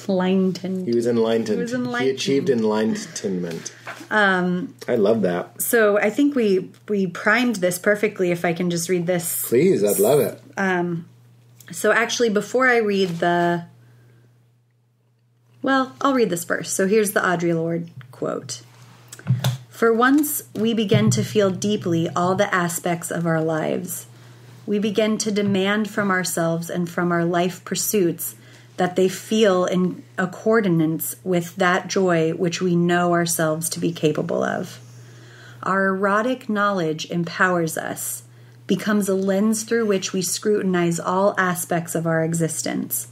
He was enlightened. He achieved enlightenment. I love that. So I think we primed this perfectly. If I can just read this. Please, I'd love it. So actually, before I read I'll read this first. So here's the Audre Lorde quote. For once we begin to feel deeply all the aspects of our lives, we begin to demand from ourselves and from our life pursuits that they feel in accordance with that joy which we know ourselves to be capable of. Our erotic knowledge empowers us, becomes a lens through which we scrutinize all aspects of our existence,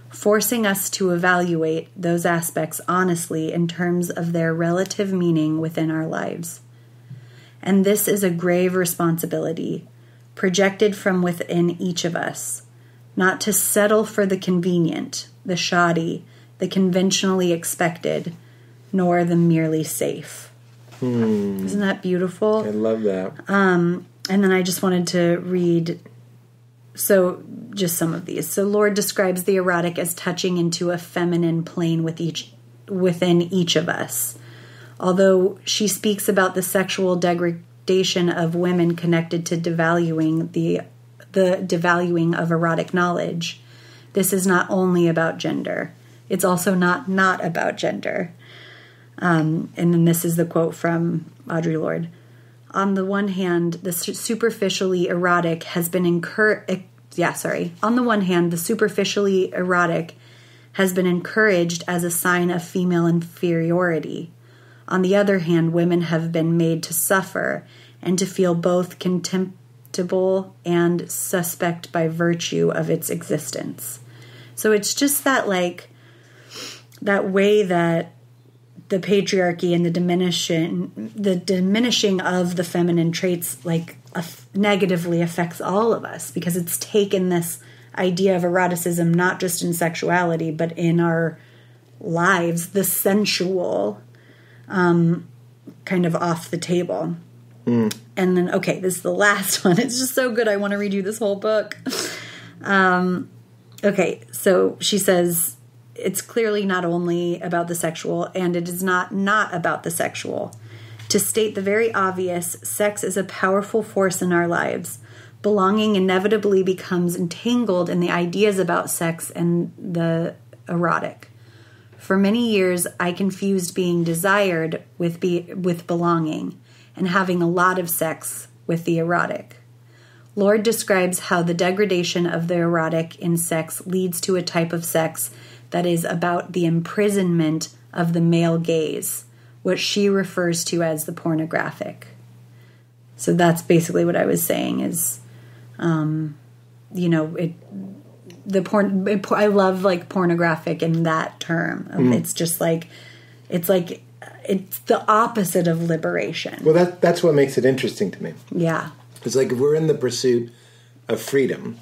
forcing us to evaluate those aspects honestly in terms of their relative meaning within our lives. And this is a grave responsibility, projected from within each of us, not to settle for the convenient, the shoddy, the conventionally expected, nor the merely safe. Isn't that beautiful? I love that. And then I just wanted to read, just some of these. So Lorde describes the erotic as touching into a feminine plane within each of us. Although she speaks about the sexual degradation of women connected to devaluing the devaluing of erotic knowledge, this is not only about gender. It's also not about gender. And then this is the quote from Audre Lorde. On the one hand, the superficially erotic has been encouraged as a sign of female inferiority. On the other hand, women have been made to suffer and to feel both contemptible and suspect by virtue of its existence. So it's just that way that the patriarchy and the diminishing of the feminine traits negatively affects all of us, because it's taken this idea of eroticism not just in sexuality but in our lives, the sensual, kind of off the table. And then, this is the last one. It's just so good. I want to read you this whole book. So she says, it's clearly not only about the sexual, and it is not about the sexual. To state the very obvious, sex is a powerful force in our lives. Belonging inevitably becomes entangled in the ideas about sex and the erotic. For many years, I confused being desired with belonging, and having a lot of sex with the erotic. Lorde describes how the degradation of the erotic in sex leads to a type of sex that is about the imprisonment of the male gaze, what she refers to as the pornographic. So that's basically what I was saying is, I love pornographic in that term. It's just it's the opposite of liberation. Well, that's what makes it interesting to me. Yeah. It's if we're in the pursuit of freedom,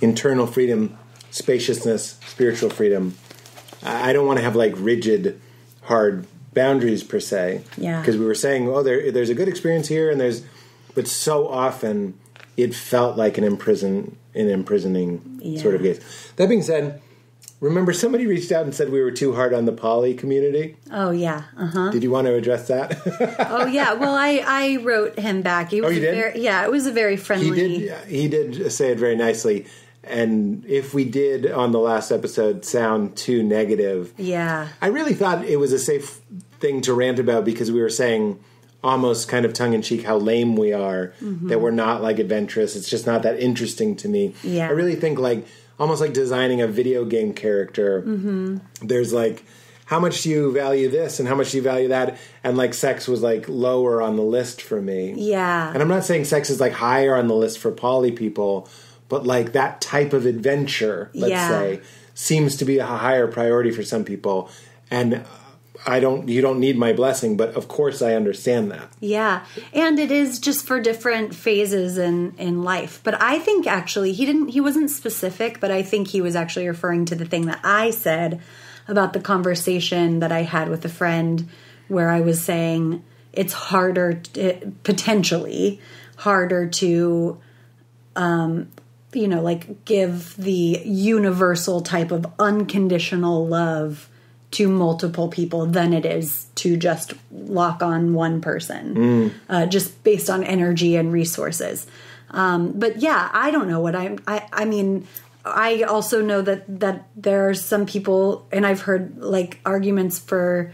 internal freedom, spaciousness, spiritual freedom. I don't want to have rigid, hard boundaries per se. Yeah. Because we were saying, there's a good experience here, but so often it felt like an imprisoning sort of gaze. That being said, remember somebody reached out and said we were too hard on the poly community? Oh, yeah. Uh-huh. Did you want to address that? Oh, yeah. Well, I wrote him back. You did? It was a very friendly... He did say it very nicely. And if we did, on the last episode, sound too negative... Yeah. I really thought it was a safe thing to rant about, because we were saying, almost kind of tongue-in-cheek, how lame we are, that we're not adventurous. It's just not that interesting to me. Yeah. I really think almost like designing a video game character. There's how much do you value this and how much do you value that? And sex was lower on the list for me. Yeah. And I'm not saying sex is higher on the list for poly people, but that type of adventure, let's say, seems to be a higher priority for some people. And you don't need my blessing, but of course I understand that. Yeah. And it is just for different phases in life. But I think actually he wasn't specific, but I think he was actually referring to the thing that I said about the conversation that I had with a friend where I was saying it's potentially harder to, give the universal type of unconditional love to multiple people than it is to just lock on one person, just based on energy and resources. But yeah, I don't know what I mean, I also know that there are some people, and I've heard like arguments for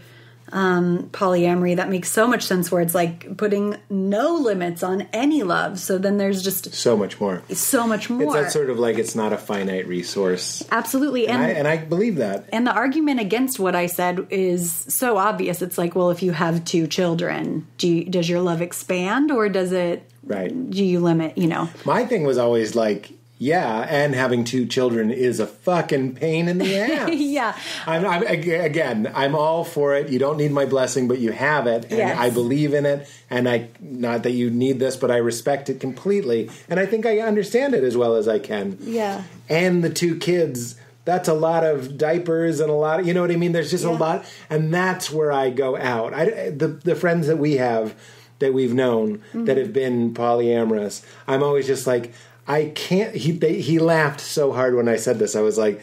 polyamory that makes so much sense, where it's like putting no limits on any love. So then there's just so much more. It's that sort of like it's not a finite resource. Absolutely. And I believe that. And the argument against what I said is so obvious. It's like, well, if you have 2 children, does your love expand, or does it? Right. Do you limit? My thing was always like, yeah, and having 2 children is a fucking pain in the ass. Yeah. I'm all for it. You don't need my blessing, but you have it, and yes. I believe in it, and not that you need this, but I respect it completely, and I think I understand it as well as I can. Yeah. And the 2 kids, that's a lot of diapers and a lot of, you know what I mean? There's just a lot, and that's where I go out. The friends that we have, that we've known, that have been polyamorous, I'm always just like, I can't. He laughed so hard when I said this. I was like,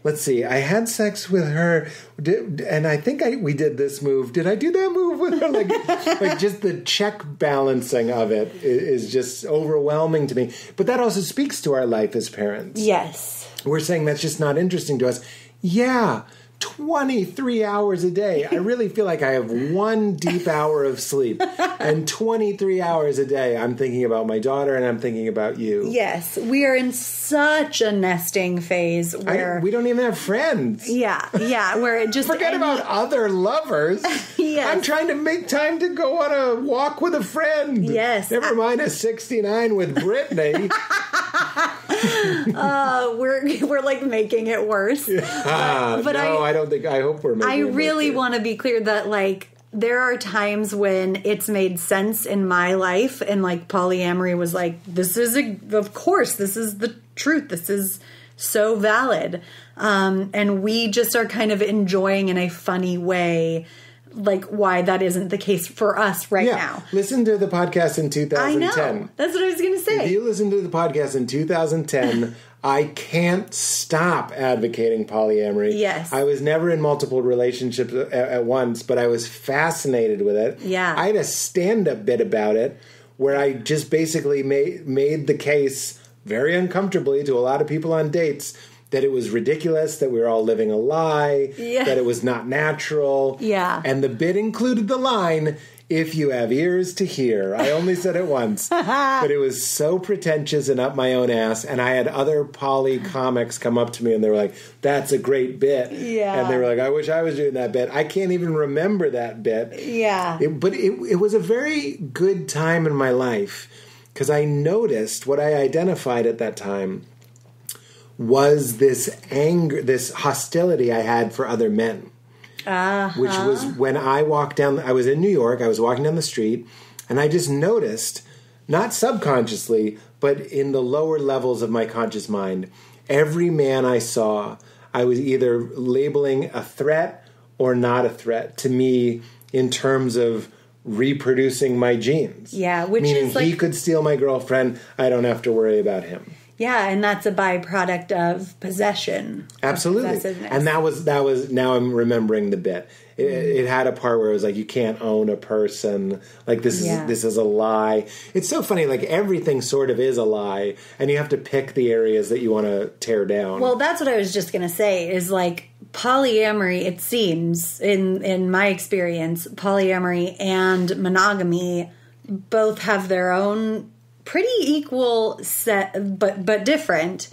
let's see. I had sex with her, and I think we did this move. Did I do that move with her? Like just the check balancing of it is just overwhelming to me. But that also speaks to our life as parents. Yes. We're saying that's just not interesting to us. Yeah. 23 hours a day. I really feel like I have 1 deep hour of sleep. And 23 hours a day, I'm thinking about my daughter and I'm thinking about you. Yes. We are in such a nesting phase where... we don't even have friends. Yeah. Where it just... Forget about other lovers. Yes. I'm trying to make time to go on a walk with a friend. Yes. Never mind a 69 with Brittany. We're like making it worse. But I hope we're making it worse. I really want to be clear that like there are times when it's made sense in my life, and like polyamory was like, of course this is the truth, this is so valid, and we just are kind of enjoying in a funny way like why that isn't the case for us now. Listen to the podcast in 2010. I know. That's what I was going to say. If you listen to the podcast in 2010, I can't stop advocating polyamory. Yes. I was never in multiple relationships at once, but I was fascinated with it. Yeah. I had a stand-up bit about it where I just basically made the case very uncomfortably to a lot of people on dates that it was ridiculous, that we were all living a lie, that it was not natural. Yeah. And the bit included the line, if you have ears to hear. I only said it once. But it was so pretentious and up my own ass. And I had other poly comics come up to me and they were like, that's a great bit. Yeah. And they were like, I wish I was doing that bit. I can't even remember that bit. Yeah. But it was a very good time in my life because I noticed what I identified at that time was this anger, this hostility I had for other men. Which was when I walked down, I was in New York, I was walking down the street, and I just noticed, not subconsciously, but in the lower levels of my conscious mind, every man I saw, I was either labeling a threat or not a threat to me in terms of reproducing my genes. Yeah, which meaning is like... he could steal my girlfriend, I don't have to worry about him. Yeah, and that's a byproduct of possession. Absolutely. And that was now I'm remembering the bit. It had a part where it was like, you can't own a person. Like this is a lie. It's so funny, like everything sort of is a lie, and you have to pick the areas that you want to tear down. Well, that's what I was just going to say is like polyamory, it seems, in my experience, polyamory and monogamy both have their own pretty equal set, but different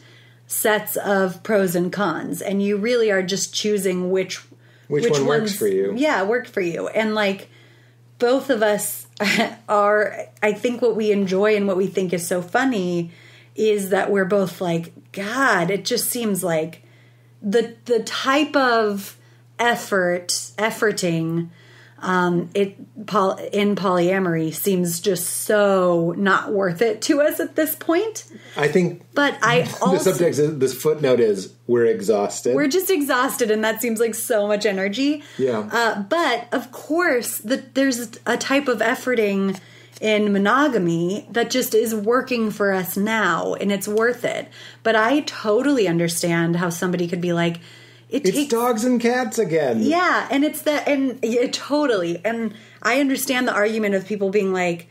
sets of pros and cons, and you really are just choosing which one works for you. Yeah, worked for you, and like both of us are. I think what we enjoy and what we think is so funny is that we're both like, God, it just seems like the type of effort efforting in polyamory seems just so not worth it to us at this point. I think, but I also the subtext, this footnote is we're exhausted. We're just exhausted, and that seems like so much energy. Yeah. But of course, there's a type of efforting in monogamy that just is working for us now, and it's worth it. But I totally understand how somebody could be like, it's dogs and cats again. Yeah, and it's that, and totally. And I understand the argument of people being like,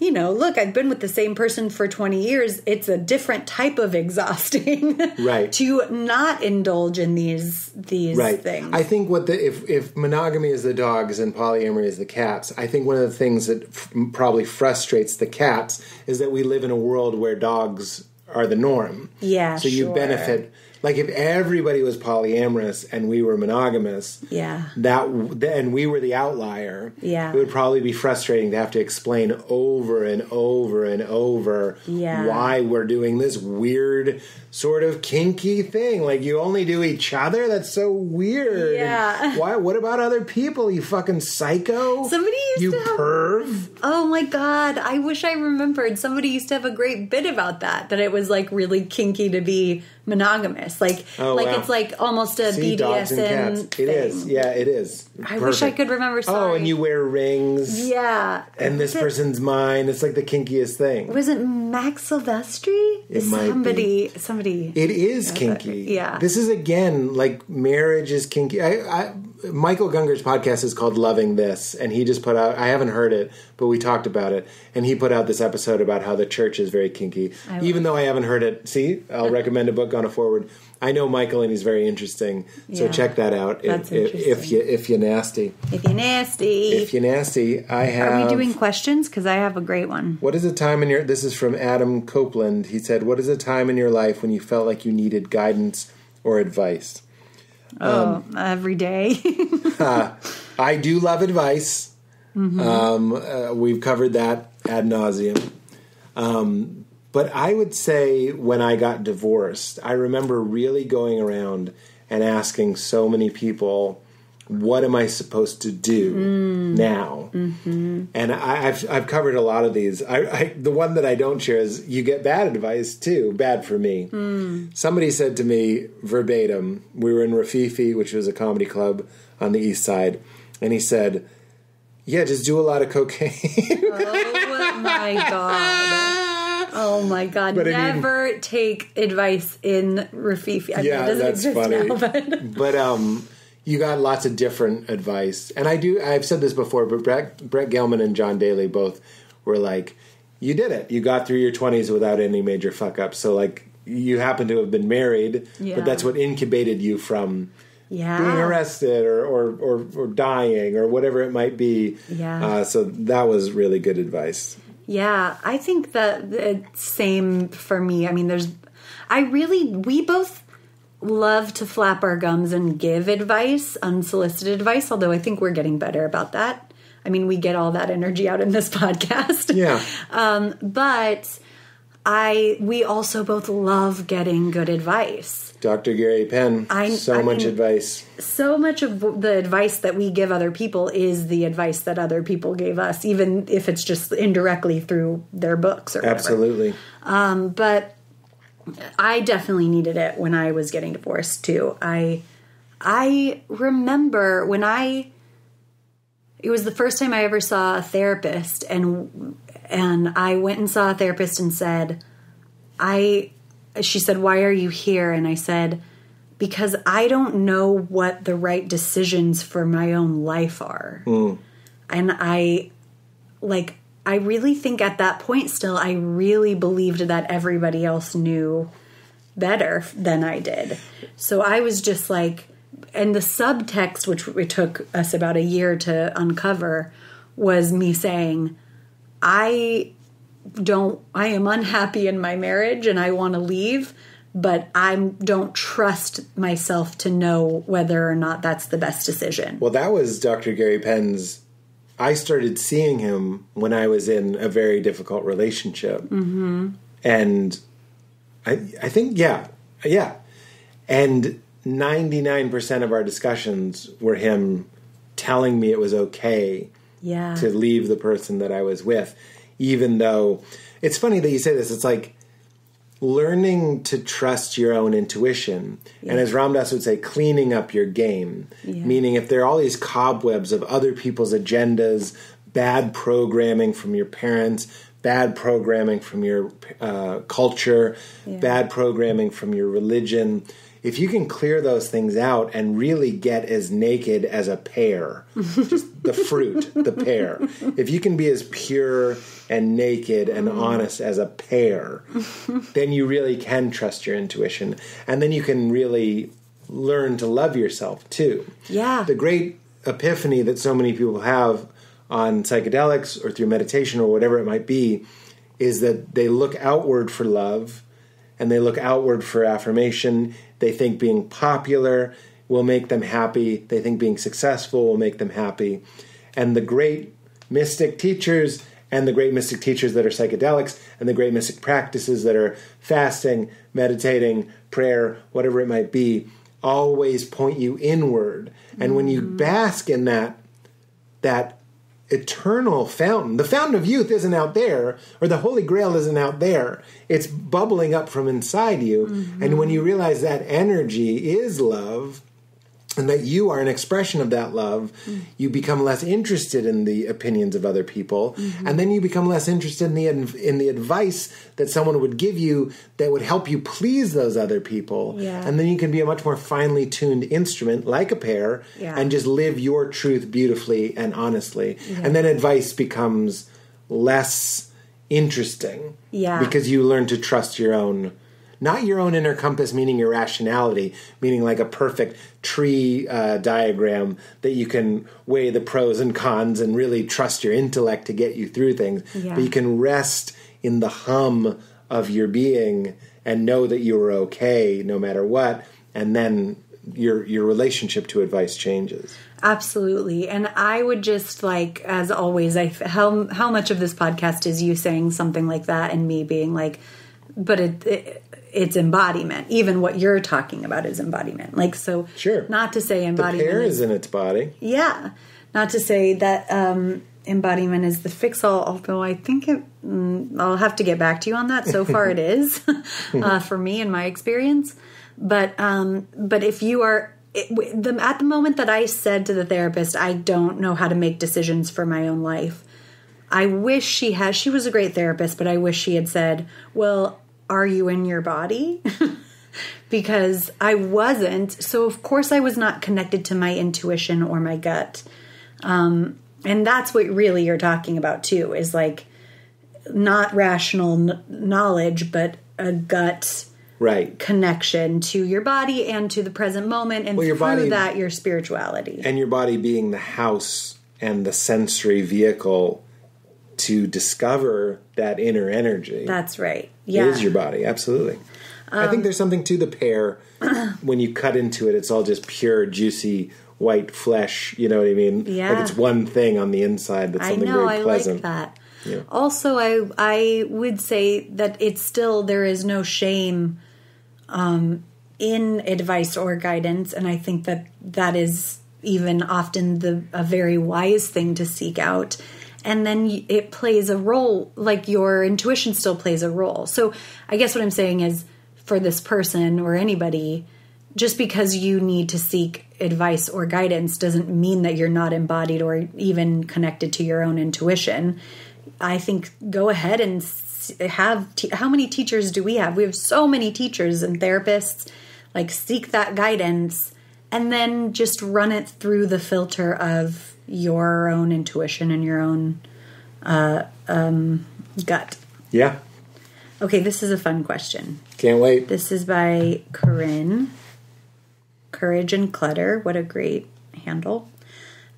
you know, look, I've been with the same person for 20 years. It's a different type of exhausting, right? To not indulge in these right. things. I think if monogamy is the dogs and polyamory is the cats, I think one of the things that probably frustrates the cats is that we live in a world where dogs are the norm. Yeah, so you benefit. Like if everybody was polyamorous and we were monogamous, and we were the outlier, it would probably be frustrating to have to explain over and over and over why we're doing this weird sort of kinky thing. Like you only do each other? That's so weird. Yeah. And why? What about other people? You fucking psycho. Somebody used to have, perv. Oh my god! I wish I remembered. Somebody used to have a great bit about that. That it was like really kinky to be monogamous. Like it's like almost a BDSM thing. It is. Yeah, it is. I wish I could remember. Sorry. Oh, and you wear rings. Yeah. And this person's mine. It's like the kinkiest thing. Was it Max Silvestri? It might be. Somebody. It is kinky. Yeah. This is, again, like marriage is kinky. Michael Gunger's podcast is called Loving This, and he just put out, I haven't heard it, but we talked about it, and he put out this episode about how the church is very kinky. Even though I haven't heard it. See, I'll recommend a book on a forward. I know Michael, and he's very interesting, so check that out. That's if you're nasty. If you're nasty. If you're nasty, I have... Are we doing questions? Because I have a great one. What is a time in your... This is from Adam Copeland. He said, what is a time in your life when you felt like you needed guidance or advice? Every day. I do love advice. Mm-hmm. We've covered that ad nauseum. But I would say when I got divorced, I remember really going around and asking so many people, what am I supposed to do now? Mm-hmm. And I've covered a lot of these. The one that I don't share is you get bad advice too, bad for me. Somebody said to me verbatim, we were in Rafifi, which was a comedy club on the east side, and he said, yeah, just do a lot of cocaine. Oh my God. Oh my God! But never take advice in Rafifi. I mean, it doesn't exist funny. Now, but you got lots of different advice, and I've said this before, but Brett Gelman and John Daly both were like, "You did it. You got through your 20s without any major fuck ups. So like, you happen to have been married, but that's what incubated you from." Being arrested or dying or whatever it might be. So that was really good advice. Yeah, I think that the same for me. I mean, we both love to flap our gums and give advice, unsolicited advice, although I think we're getting better about that. I mean, we get all that energy out in this podcast. Yeah. But we also both love getting good advice. Dr. Gary Penn, much advice. So much of the advice that we give other people is the advice that other people gave us, even if it's just indirectly through their books or whatever. Absolutely. But I definitely needed it when I was getting divorced, too. I remember when it was the first time I ever saw a therapist, and I went and saw a therapist and said, she said, why are you here? And I said, because I don't know what the right decisions for my own life are. And I really think at that point still, I really believed that everybody else knew better than I did. So I was just like, and the subtext, which it took us about a year to uncover, was me saying, I am unhappy in my marriage and I want to leave, but I don't trust myself to know whether or not that's the best decision. Well, that was Dr. Gary Penn's. I started seeing him when I was in a very difficult relationship. Mm-hmm. And I think, yeah. And 99% of our discussions were him telling me it was okay to leave the person that I was with, even though it's funny that you say this. It's like learning to trust your own intuition. Yeah. And as Ram Dass would say, cleaning up your game. Yeah. Meaning if there are all these cobwebs of other people's agendas, bad programming from your parents, bad programming from your culture, bad programming from your religion, if you can clear those things out and really get as naked as a pear, just the fruit, the pear, if you can be as pure and naked and honest as a pear, then you really can trust your intuition. And then you can really learn to love yourself too. Yeah. The great epiphany that so many people have on psychedelics or through meditation or whatever it might be is that they look outward for love and they look outward for affirmation. They think being popular will make them happy. They think being successful will make them happy. And the great mystic teachers and the great mystic teachers that are psychedelics and the great mystic practices that are fasting, meditating, prayer, whatever it might be, always point you inward. And when you bask in that eternal fountain, the fountain of youth isn't out there, or the Holy Grail isn't out there. It's bubbling up from inside you. Mm-hmm. And when you realize that energy is love, and that you are an expression of that love, you become less interested in the opinions of other people, and then you become less interested in the advice that someone would give you that would help you please those other people. Yeah. And then you can be a much more finely tuned instrument, like a pear, and just live your truth beautifully and honestly. Yeah. And then advice becomes less interesting because you learn to trust your own. Not your own inner compass, meaning your rationality, meaning like a perfect tree diagram that you can weigh the pros and cons and really trust your intellect to get you through things. Yeah. But you can rest in the hum of your being and know that you are okay no matter what, and then your relationship to advice changes. Absolutely. And I would just like, as always, how much of this podcast is you saying something like that and me being like, but it's embodiment. Even what you're talking about is embodiment. Like, so sure. Not to say embodiment. The pear is in its body. Yeah. Not to say that embodiment is the fix-all, although I think I'll have to get back to you on that. So far it is for me in my experience. But if you are, at the moment that I said to the therapist, I don't know how to make decisions for my own life, I wish she was a great therapist, but I wish she had said, well, are you in your body? Because I wasn't. So, of course, I was not connected to my intuition or my gut. And that's what really you're talking about, too, is like not rational knowledge, but a gut connection to your body and to the present moment. And through that, your spirituality. And your body being the house and the sensory vehicle to discover that inner energy. That's right. Yeah. It is your body, absolutely. I think there's something to the pear. When you cut into it, it's all just pure, juicy, white flesh. You know what I mean? Yeah. Like it's one thing on the inside that's something very pleasant. I like that. Yeah. Also, I would say that it's still, there is no shame in advice or guidance. And I think that is even often a very wise thing to seek out. And then it plays a role, like your intuition still plays a role. So I guess what I'm saying is, for this person or anybody, just because you need to seek advice or guidance doesn't mean that you're not embodied or even connected to your own intuition. I think go ahead and have, how many teachers do we have? We have so many teachers and therapists. Like, seek that guidance and then just run it through the filter of your own intuition and your own gut. Yeah. Okay, this is a fun question. Can't wait. This is by Corinne. Courage and Clutter. What a great handle.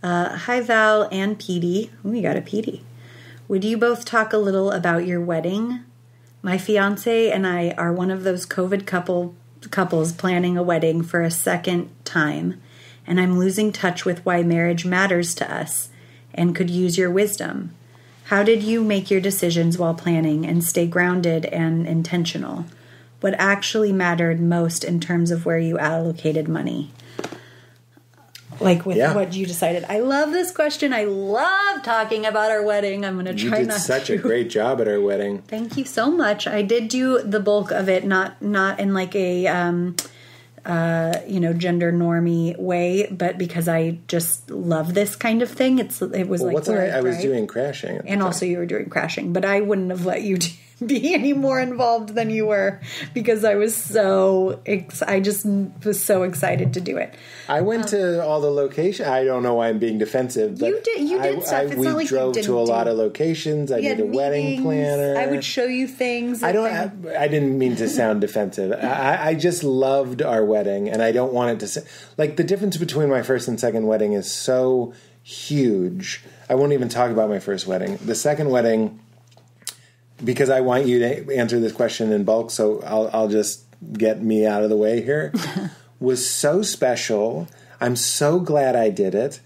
Hi, Val and Petey. Ooh, you got a Petey. Would you both talk a little about your wedding? My fiance and I are one of those COVID couples planning a wedding for a second time, and I'm losing touch with why marriage matters to us and could use your wisdom. How did you make your decisions while planning and stay grounded and intentional? What actually mattered most in terms of where you allocated money? like with what you decided. I love this question. I love talking about our wedding. I'm going to try not to. You did such a great job at our wedding. Thank you so much. I did do the bulk of it, not in like a gender normie way, but because I just love this kind of thing. It was I was doing crashing, and also you were doing crashing, but I wouldn't have let you be any more involved than you were because I was I just was so excited to do it. I went to all the locations. I don't know why I'm being defensive, but you did stuff. We drove to a lot of locations. I did a wedding planner. I would show you things. I didn't mean to sound defensive. I just loved our wedding, and I don't want it to like the difference between my first and second wedding is so huge. I won't even talk about my first wedding. The second wedding, because I want you to answer this question in bulk, so I'll just get me out of the way here, was so special. I'm so glad I did it.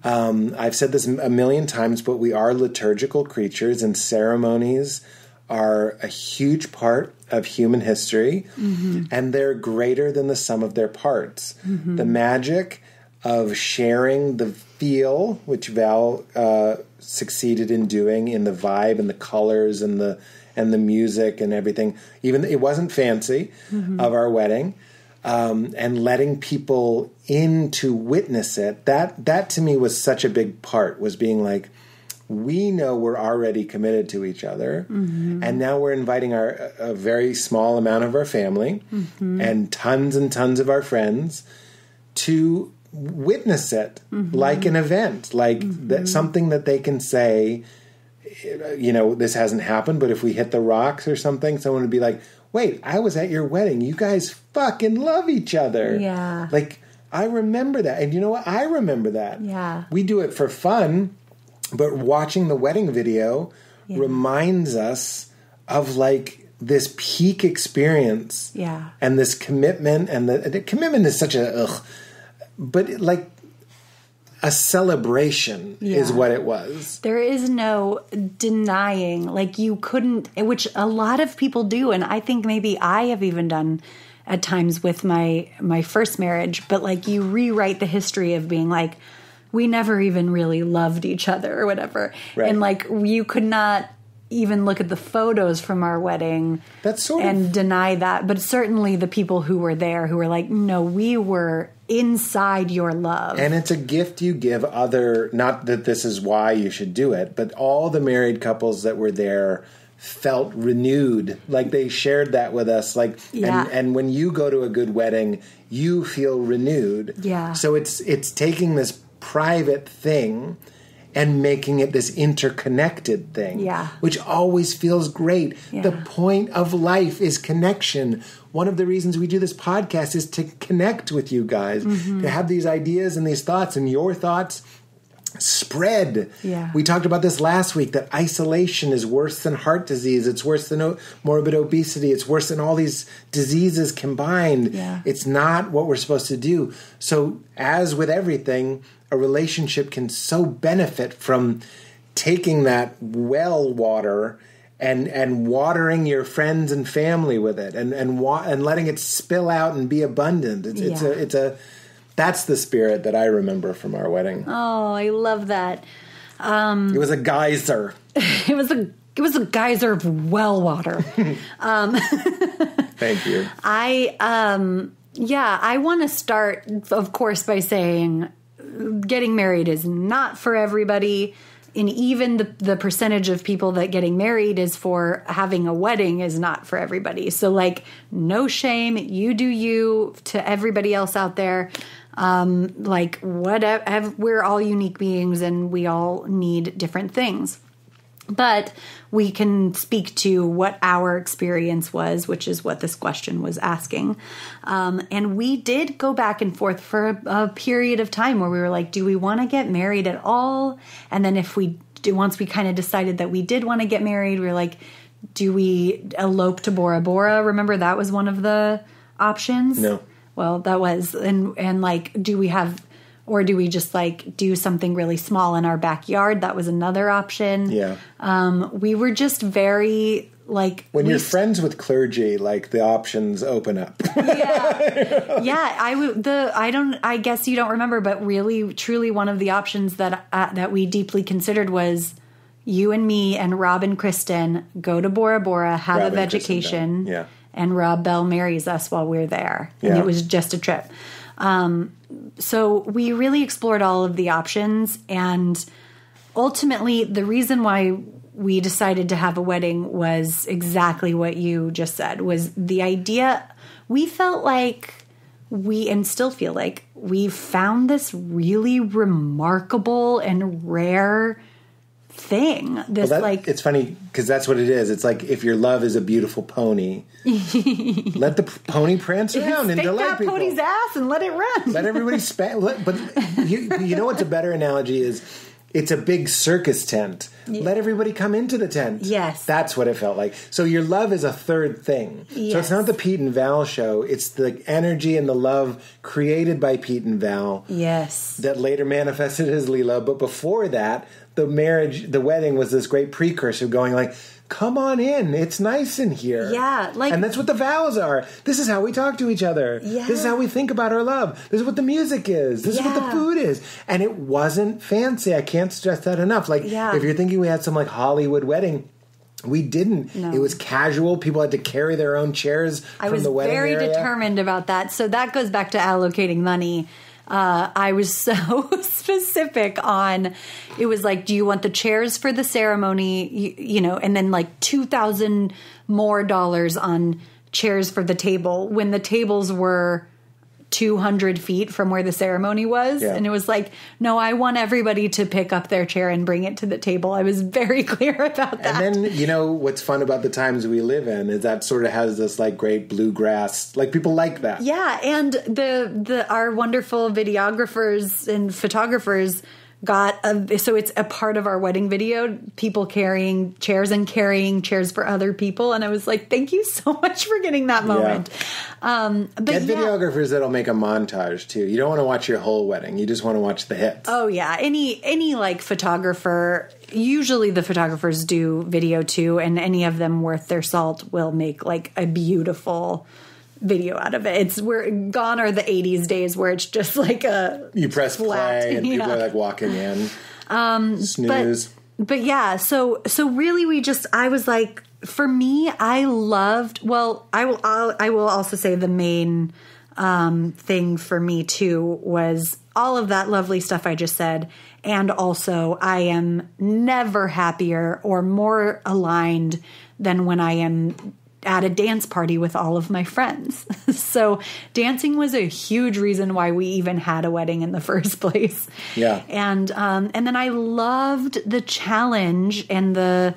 I've said this a million times, but we are liturgical creatures, and ceremonies are a huge part of human history, and they're greater than the sum of their parts. The magic of sharing the feel, which Val succeeded in doing, in the vibe and the colors and the music and everything. Even it wasn't fancy of our wedding, and letting people in to witness it. That to me was such a big part. Was being like, we know we're already committed to each other, and now we're inviting a very small amount of our family and tons of our friends to witness it like an event, like that, something that they can say, this hasn't happened, but if we hit the rocks or something, someone would be like, wait, I was at your wedding. You guys fucking love each other. Yeah. Like, I remember that. And you know what? I remember that. Yeah. We do it for fun, but watching the wedding video reminds us of like this peak experience. Yeah. And this commitment, and the commitment is such but like a celebration is what it was. There is no denying, like you couldn't, which a lot of people do, and I think maybe I have even done at times with my first marriage, but like you rewrite the history of being like, we never even really loved each other or whatever. Right. And like you could not even look at the photos from our wedding and deny that. But certainly the people who were there who were like, no, we were inside your love. And it's a gift you give not that this is why you should do it, but all the married couples that were there felt renewed. Like they shared that with us. Like, and when you go to a good wedding, you feel renewed. Yeah. So it's taking this private thing and making it this interconnected thing, which always feels great. Yeah. The point of life is connection. One of the reasons we do this podcast is to connect with you guys, to have these ideas and these thoughts, and your thoughts spread. Yeah. We talked about this last week, that isolation is worse than heart disease. It's worse than morbid obesity. It's worse than all these diseases combined. Yeah. It's not what we're supposed to do. So as with everything, a relationship can so benefit from taking that well water and watering your friends and family with it, and letting it spill out and be abundant. That's the spirit that I remember from our wedding. Oh, I love that. It was a geyser. It was a geyser of well water. Thank you. I want to start, of course, by saying getting married is not for everybody. And even the percentage of people that getting married is for having a wedding is not for everybody. So like, no shame, you do you. To everybody else out there, like whatever, we're all unique beings and we all need different things. But we can speak to what our experience was, which is what this question was asking. And we did go back and forth for a period of time where we were like, do we want to get married at all? And then once we kind of decided that we did want to get married, we were like, do we elope to Bora Bora? Remember that was one of the options? No. Well, that was, and like, do we just like do something really small in our backyard? That was another option. Yeah. We were just very like when you're friends with clergy, like the options open up. Yeah. I guess you don't remember, but really, truly, one of the options that we deeply considered was you and me and Rob and Kristen go to Bora Bora, have a vegetation, and Rob Bell marries us while we're there. And it was just a trip. So we really explored all of the options, and ultimately the reason why we decided to have a wedding was exactly what you just said, was the idea. We felt like and still feel like we found this really remarkable and rare thing. It's funny because that's what it is. It's like if your love is a beautiful pony, let the pony prance around and delight people. Pony's ass and let it run. Let everybody but you know what's a better analogy is? It's a big circus tent. Yeah. Let everybody come into the tent. Yes. That's what it felt like. So your love is a third thing. Yes. So it's not the Pete and Val show. It's the energy and the love created by Pete and Val. Yes. That later manifested as Leela. But before that, the wedding was this great precursor going like, come on in. It's nice in here. Yeah. And that's what the vows are. This is how we talk to each other. Yeah. This is how we think about our love. This is what the music is. This is what the food is. And it wasn't fancy. I can't stress that enough. Like, if you're thinking we had some like Hollywood wedding, we didn't. No. It was casual. People had to carry their own chairs from the wedding area. I was very determined about that. So that goes back to allocating money. I was so specific on, it was like, do you want the chairs for the ceremony, you know, and then like $2,000 more on chairs for the table when the tables were 200 feet from where the ceremony was. Yeah. And it was like, no, I want everybody to pick up their chair and bring it to the table. I was very clear about that. And then, you know, what's fun about the times we live in is that sort of has this like great bluegrass, like people like that. Yeah. And our wonderful videographers and photographers so it's a part of our wedding video, people carrying chairs and carrying chairs for other people. And I was like, thank you so much for getting that moment. But get videographers that'll make a montage too. You don't want to watch your whole wedding. You just want to watch the hits. Oh yeah. Any like photographer, usually the photographers do video too. And any of them worth their salt will make like a beautiful video out of it. We're gone are the 80s days where it's just like you press flat play and people are like walking in. Snooze. But yeah, so really I was like, for me, I loved, I will also say the main thing for me too was all of that lovely stuff I just said. And also I am never happier or more aligned than when I am at a dance party with all of my friends. So dancing was a huge reason why we even had a wedding in the first place. Yeah. And then I loved the challenge and the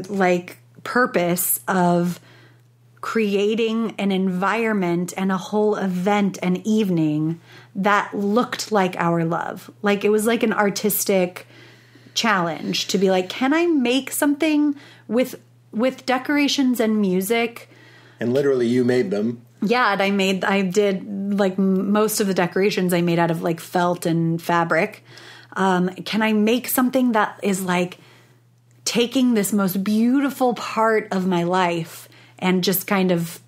like purpose of creating an environment and a whole event and evening that looked like our love. Like it was like an artistic challenge to be like, can I make something with decorations and music? And literally you made them. Yeah, and I did like most of the decorations I made out of like felt and fabric. Can I make something that is like taking this most beautiful part of my life and just kind of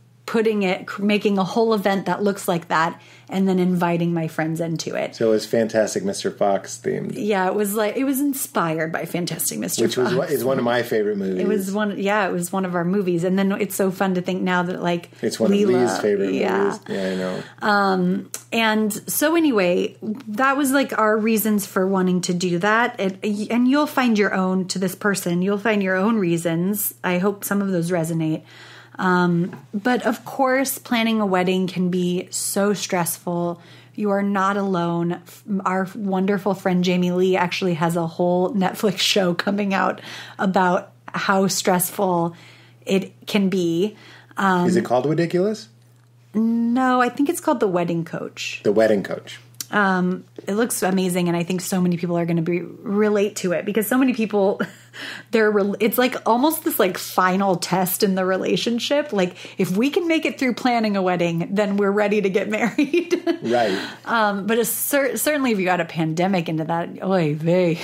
making a whole event that looks like that, and then inviting my friends into it. So it was Fantastic Mr. Fox themed. Yeah, it was inspired by Fantastic Mr. Fox. Which is one of my favorite movies. It was one of our movies. And then it's so fun to think now that like it's one of Lee's favorite movies. Yeah, I know. And so anyway, that was like our reasons for wanting to do that. And you'll find your own to this person. You'll find your own reasons. I hope some of those resonate. But of course, planning a wedding can be so stressful. You are not alone. Our wonderful friend Jamie Lee actually has a whole Netflix show coming out about how stressful it can be. Is it called Ridiculous? No, I think it's called The Wedding Coach. The Wedding Coach. It looks amazing, and I think so many people are going to relate to it because so many people, it's like almost this like final test in the relationship. Like if we can make it through planning a wedding, then we're ready to get married. Right. But it's certainly if you got a pandemic into that, oy vey.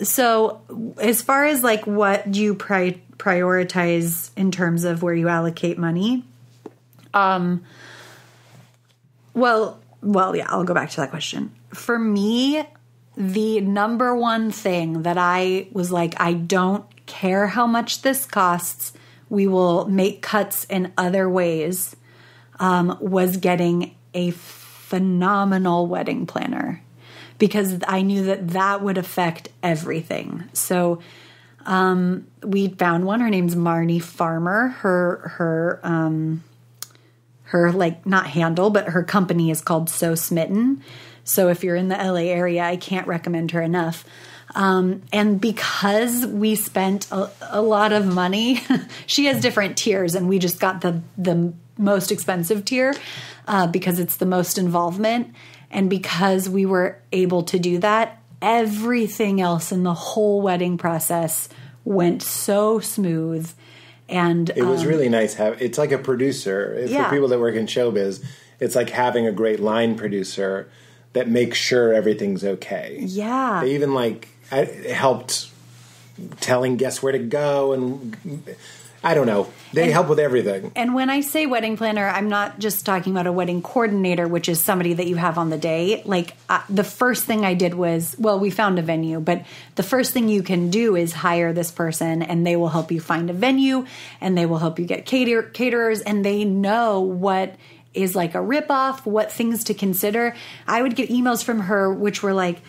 So as far as like what do you prioritize in terms of where you allocate money? Well, yeah, I'll go back to that question. For me, the number one thing that I was like, I don't care how much this costs, we will make cuts in other ways, was getting a phenomenal wedding planner because I knew that would affect everything. So we found one. Her name's Marnie Farmer. Her like not handle, but her company is called So Smitten. So if you're in the LA area, I can't recommend her enough. And because we spent a lot of money, she has different tiers, and we just got the most expensive tier because it's the most involvement. And because we were able to do that, everything else in the whole wedding process went so smooth. And it was really nice. It's like a producer. For people that work in showbiz, it's like having a great line producer that makes sure everything's okay. Yeah. They even helped telling guests where to go, and I don't know. They help with everything. And when I say wedding planner, I'm not just talking about a wedding coordinator, which is somebody that you have on the day. Like the first thing I did was, we found a venue, but the first thing you can do is hire this person, and they will help you find a venue, and they will help you get caterers, and they know what is like a ripoff, what things to consider. I would get emails from her, which were like,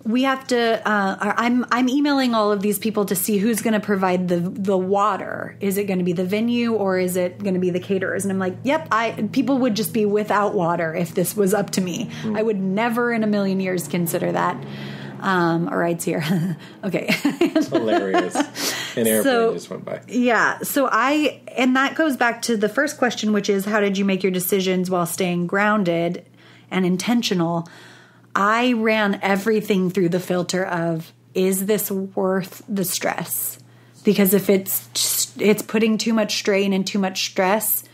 we have to, I'm emailing all of these people to see who's going to provide the water. Is it going to be the venue or is it going to be the caterers? And I'm like, yep, people would just be without water if this was up to me. I would never in a million years consider that. All right, it's here. Okay. It's hilarious. An airplane just went by. Yeah. So and that goes back to the first question, which is how did you make your decisions while staying grounded and intentional? I ran everything through the filter of, is this worth the stress? Because if it's putting too much strain and too much stress,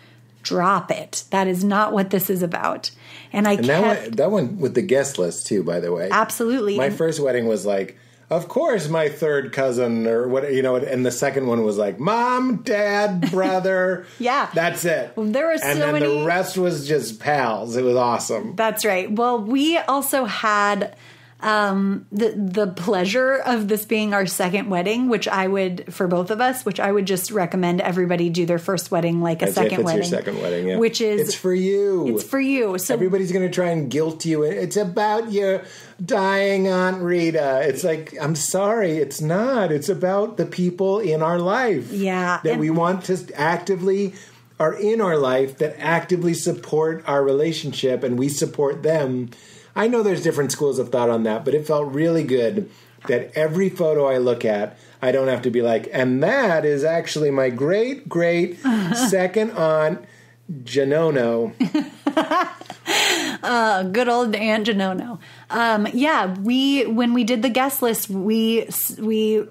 drop it. That is not what this is about. And that one with the guest list too, by the way. Absolutely. My first wedding was like, of course, my third cousin or what, and the second one was like, mom, dad, brother. Yeah. That's it. Well, there were so many. And then the rest was just pals. It was awesome. That's right. Well, we also had the pleasure of this being our second wedding, which I would, for both of us, which I would just recommend everybody do their first wedding like a second wedding. It's your second wedding, yeah. Which is... It's for you. It's for you. So everybody's going to try and guilt you. It's about your dying Aunt Rita. It's like, I'm sorry, it's not. It's about the people in our life. Yeah. That we want to actively... are in our life that actively support our relationship, and we support them. I know there's different schools of thought on that, but it felt really good that every photo I look at, I don't have to be like, and that is actually my great, great second aunt, Janono. Good old Aunt Janono. When we did the guest list, we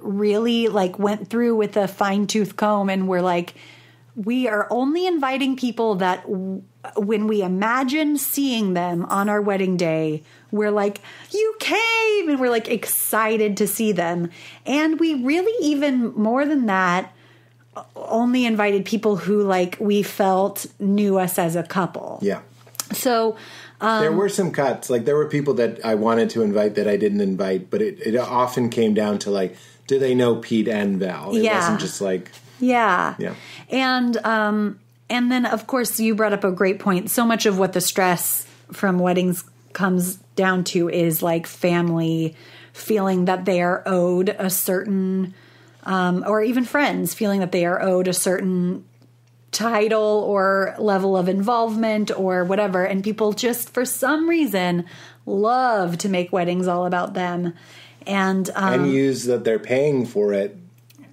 really went through with a fine-tooth comb, and we're like, we are only inviting people that when we imagine seeing them on our wedding day, we're like, you came, and we're like excited to see them. And we really, even more than that, only invited people who we felt knew us as a couple. Yeah. So there were some cuts. There were people that I wanted to invite that I didn't invite, but it often came down to do they know Pete and Val? It wasn't just Yeah. Yeah. And then, of course, you brought up a great point. So much of what the stress from weddings comes down to is family feeling that they are owed a certain, or even friends feeling that they are owed a certain title or level of involvement or whatever. And people just, for some reason, love to make weddings all about them. And use that they're paying for it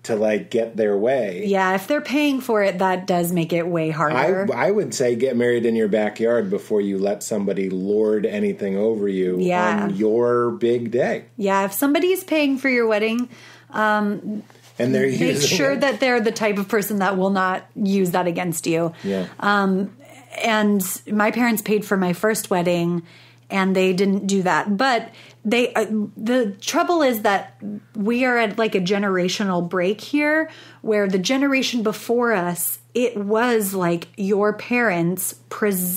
to like get their way. Yeah, if they're paying for it, that does make it way harder. I would say get married in your backyard before you let somebody lord anything over you on your big day. Yeah, if somebody's paying for your wedding, and they're make sure that they're the type of person that will not use that against you. Yeah. And my parents paid for my first wedding, and they didn't do that. But the trouble is that we are at like a generational break here, where the generation before us, it was like your parents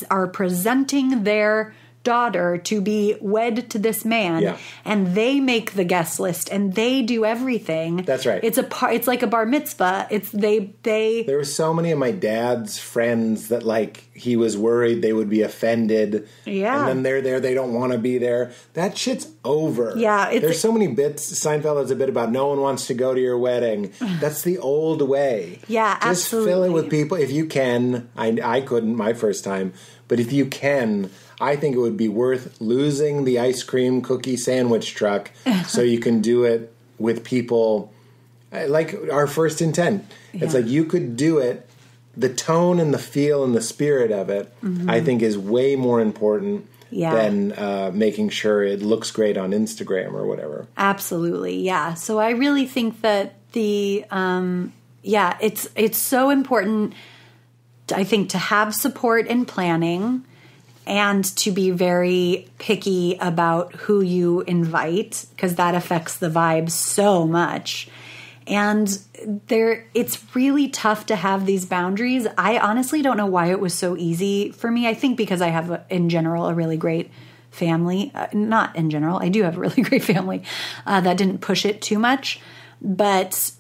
are presenting their daughter to be wed to this man, and they make the guest list and they do everything. That's right. It's like a bar mitzvah. There were so many of my dad's friends that like he was worried they would be offended. Yeah. And then they're there, they don't want to be there. That shit's over. Yeah. There's so many bits. Seinfeld has a bit about no one wants to go to your wedding. That's the old way. Yeah, Just absolutely. fill it with people if you can. I couldn't my first time, but if you can, I think it would be worth losing the ice cream cookie sandwich truck so you can do it with people like our first intent. Yeah. It's like you could do it. The tone and the feel and the spirit of it, I think, is way more important than making sure it looks great on Instagram or whatever. Absolutely, yeah. So I really think that it's so important, I think, to have support in planning and to be very picky about who you invite, because that affects the vibe so much. And it's really tough to have these boundaries. I honestly don't know why it was so easy for me. I think because I have, in general, a really great family. Not in general. I do have a really great family that didn't push it too much. But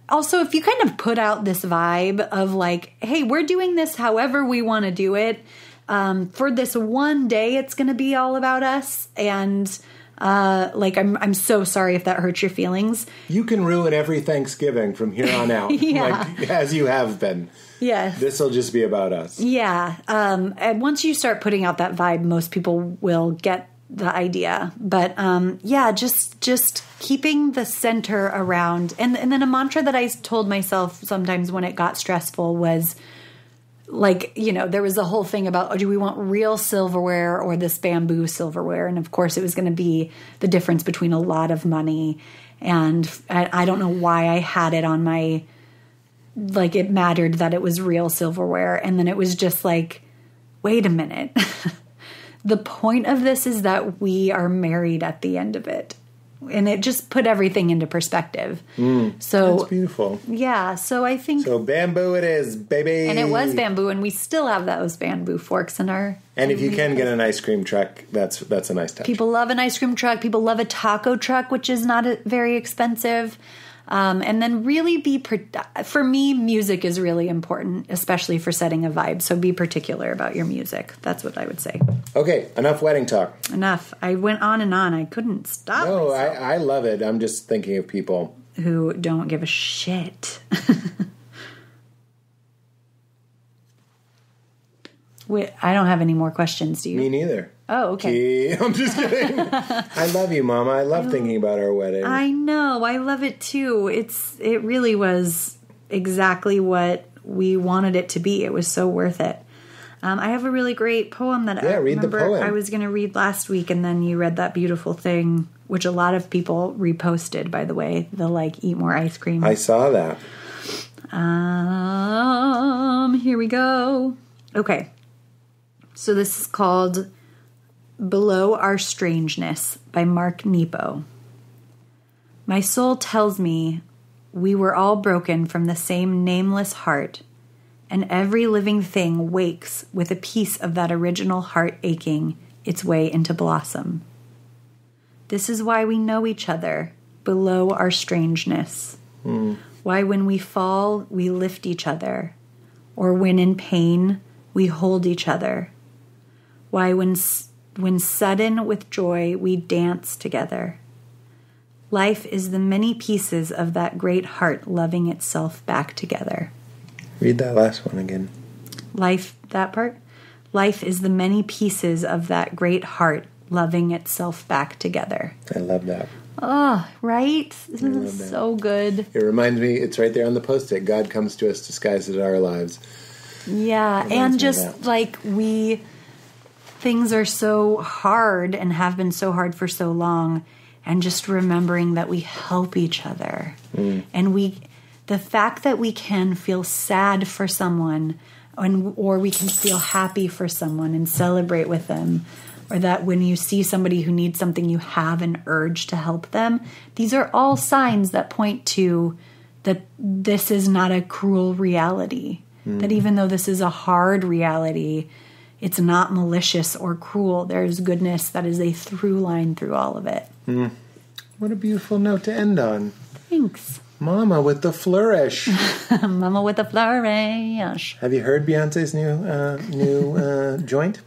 also, if you kind of put out this vibe of like, hey, we're doing this however we want to do it. For this one day, it's going to be all about us. And I'm so sorry if that hurts your feelings. You can ruin every Thanksgiving from here on out, as you have been. Yes. This will just be about us. Yeah. And once you start putting out that vibe, most people will get the idea. But just keeping the center around. And then a mantra that I told myself sometimes when it got stressful was, like, there was a whole thing about, do we want real silverware or this bamboo silverware? And of course it was going to be the difference between a lot of money. And I don't know why I had it on my, like, it mattered that it was real silverware. And then it was just like, wait a minute. The point of this is that we are married at the end of it. And it just put everything into perspective. So that's beautiful. Yeah, so I think... So bamboo it is, baby. And it was bamboo, and we still have those bamboo forks in our... And if you can get an ice cream truck, that's a nice touch. People love an ice cream truck. People love a taco truck, which is not very expensive. And then really for me, music is really important, especially for setting a vibe. So be particular about your music. That's what I would say. Okay, enough wedding talk. Enough. I went on and on. I couldn't stop. No, I love it. I'm just thinking of people who don't give a shit. Wait, I don't have any more questions. Do you? Me neither. Oh, okay. I'm just kidding. I love you, Mama. I love thinking about our wedding. I know. I love it too. It really was exactly what we wanted it to be. It was so worth it. I have a really great poem that I remember I was going to read last week, and then you read that beautiful thing, which a lot of people reposted, by the way, the eat more ice cream. I saw that. Here we go. Okay. So this is called Below Our Strangeness by Mark Nepo. My soul tells me we were all broken from the same nameless heart, and every living thing wakes with a piece of that original heart aching its way into blossom. This is why we know each other, below our strangeness. Why when we fall, we lift each other, or when in pain, we hold each other. Why when sudden with joy, we dance together. Life is the many pieces of that great heart loving itself back together. Read that last one again. That part? Life is the many pieces of that great heart loving itself back together. I love that. Oh, right? Isn't this so good? It reminds me, it's right there on the post-it. God comes to us disguised as our lives. Yeah, and just like things are so hard and have been so hard for so long, and just remembering that we help each other. And the fact that we can feel sad for someone or we can feel happy for someone and celebrate with them, or that when you see somebody who needs something, you have an urge to help them. These are all signs that point to that this is not a cruel reality. That even though this is a hard reality, it's not malicious or cruel. There's goodness that is a through line through all of it. What a beautiful note to end on. Thanks. Mama with the flourish. Mama with the flourish. Have you heard Beyonce's new joint?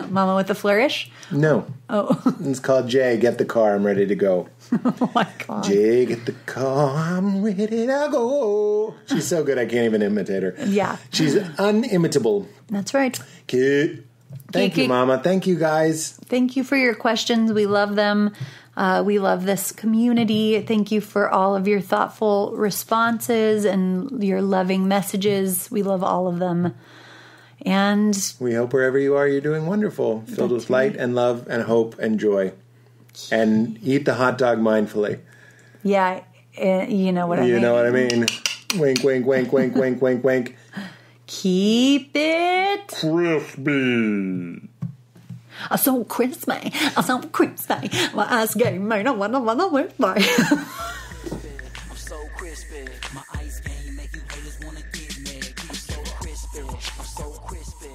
Mama with the flourish? No. Oh. It's called Jay, Get the Car, I'm Ready to Go. Oh my God. Jay, get the car, I'm ready to go. She's so good, I can't even imitate her. Yeah. She's unimitable. That's right. Cute. Thank you, Mama. Thank you, guys. Thank you for your questions. We love them. We love this community. Thank you for all of your thoughtful responses and your loving messages. We love all of them. And we hope wherever you are, you're doing wonderful, filled with light and love and hope and joy. And eat the hot dog mindfully. Yeah, you know what I mean. You know what I mean. Wink, wink, wink, wink, wink, wink, wink. Keep it crispy. So crispy. So crispy. My eyes game made. I wanna live by. I'm so crispy. My ice game make you haters wanna get mad. I'm so crispy. I'm so crispy.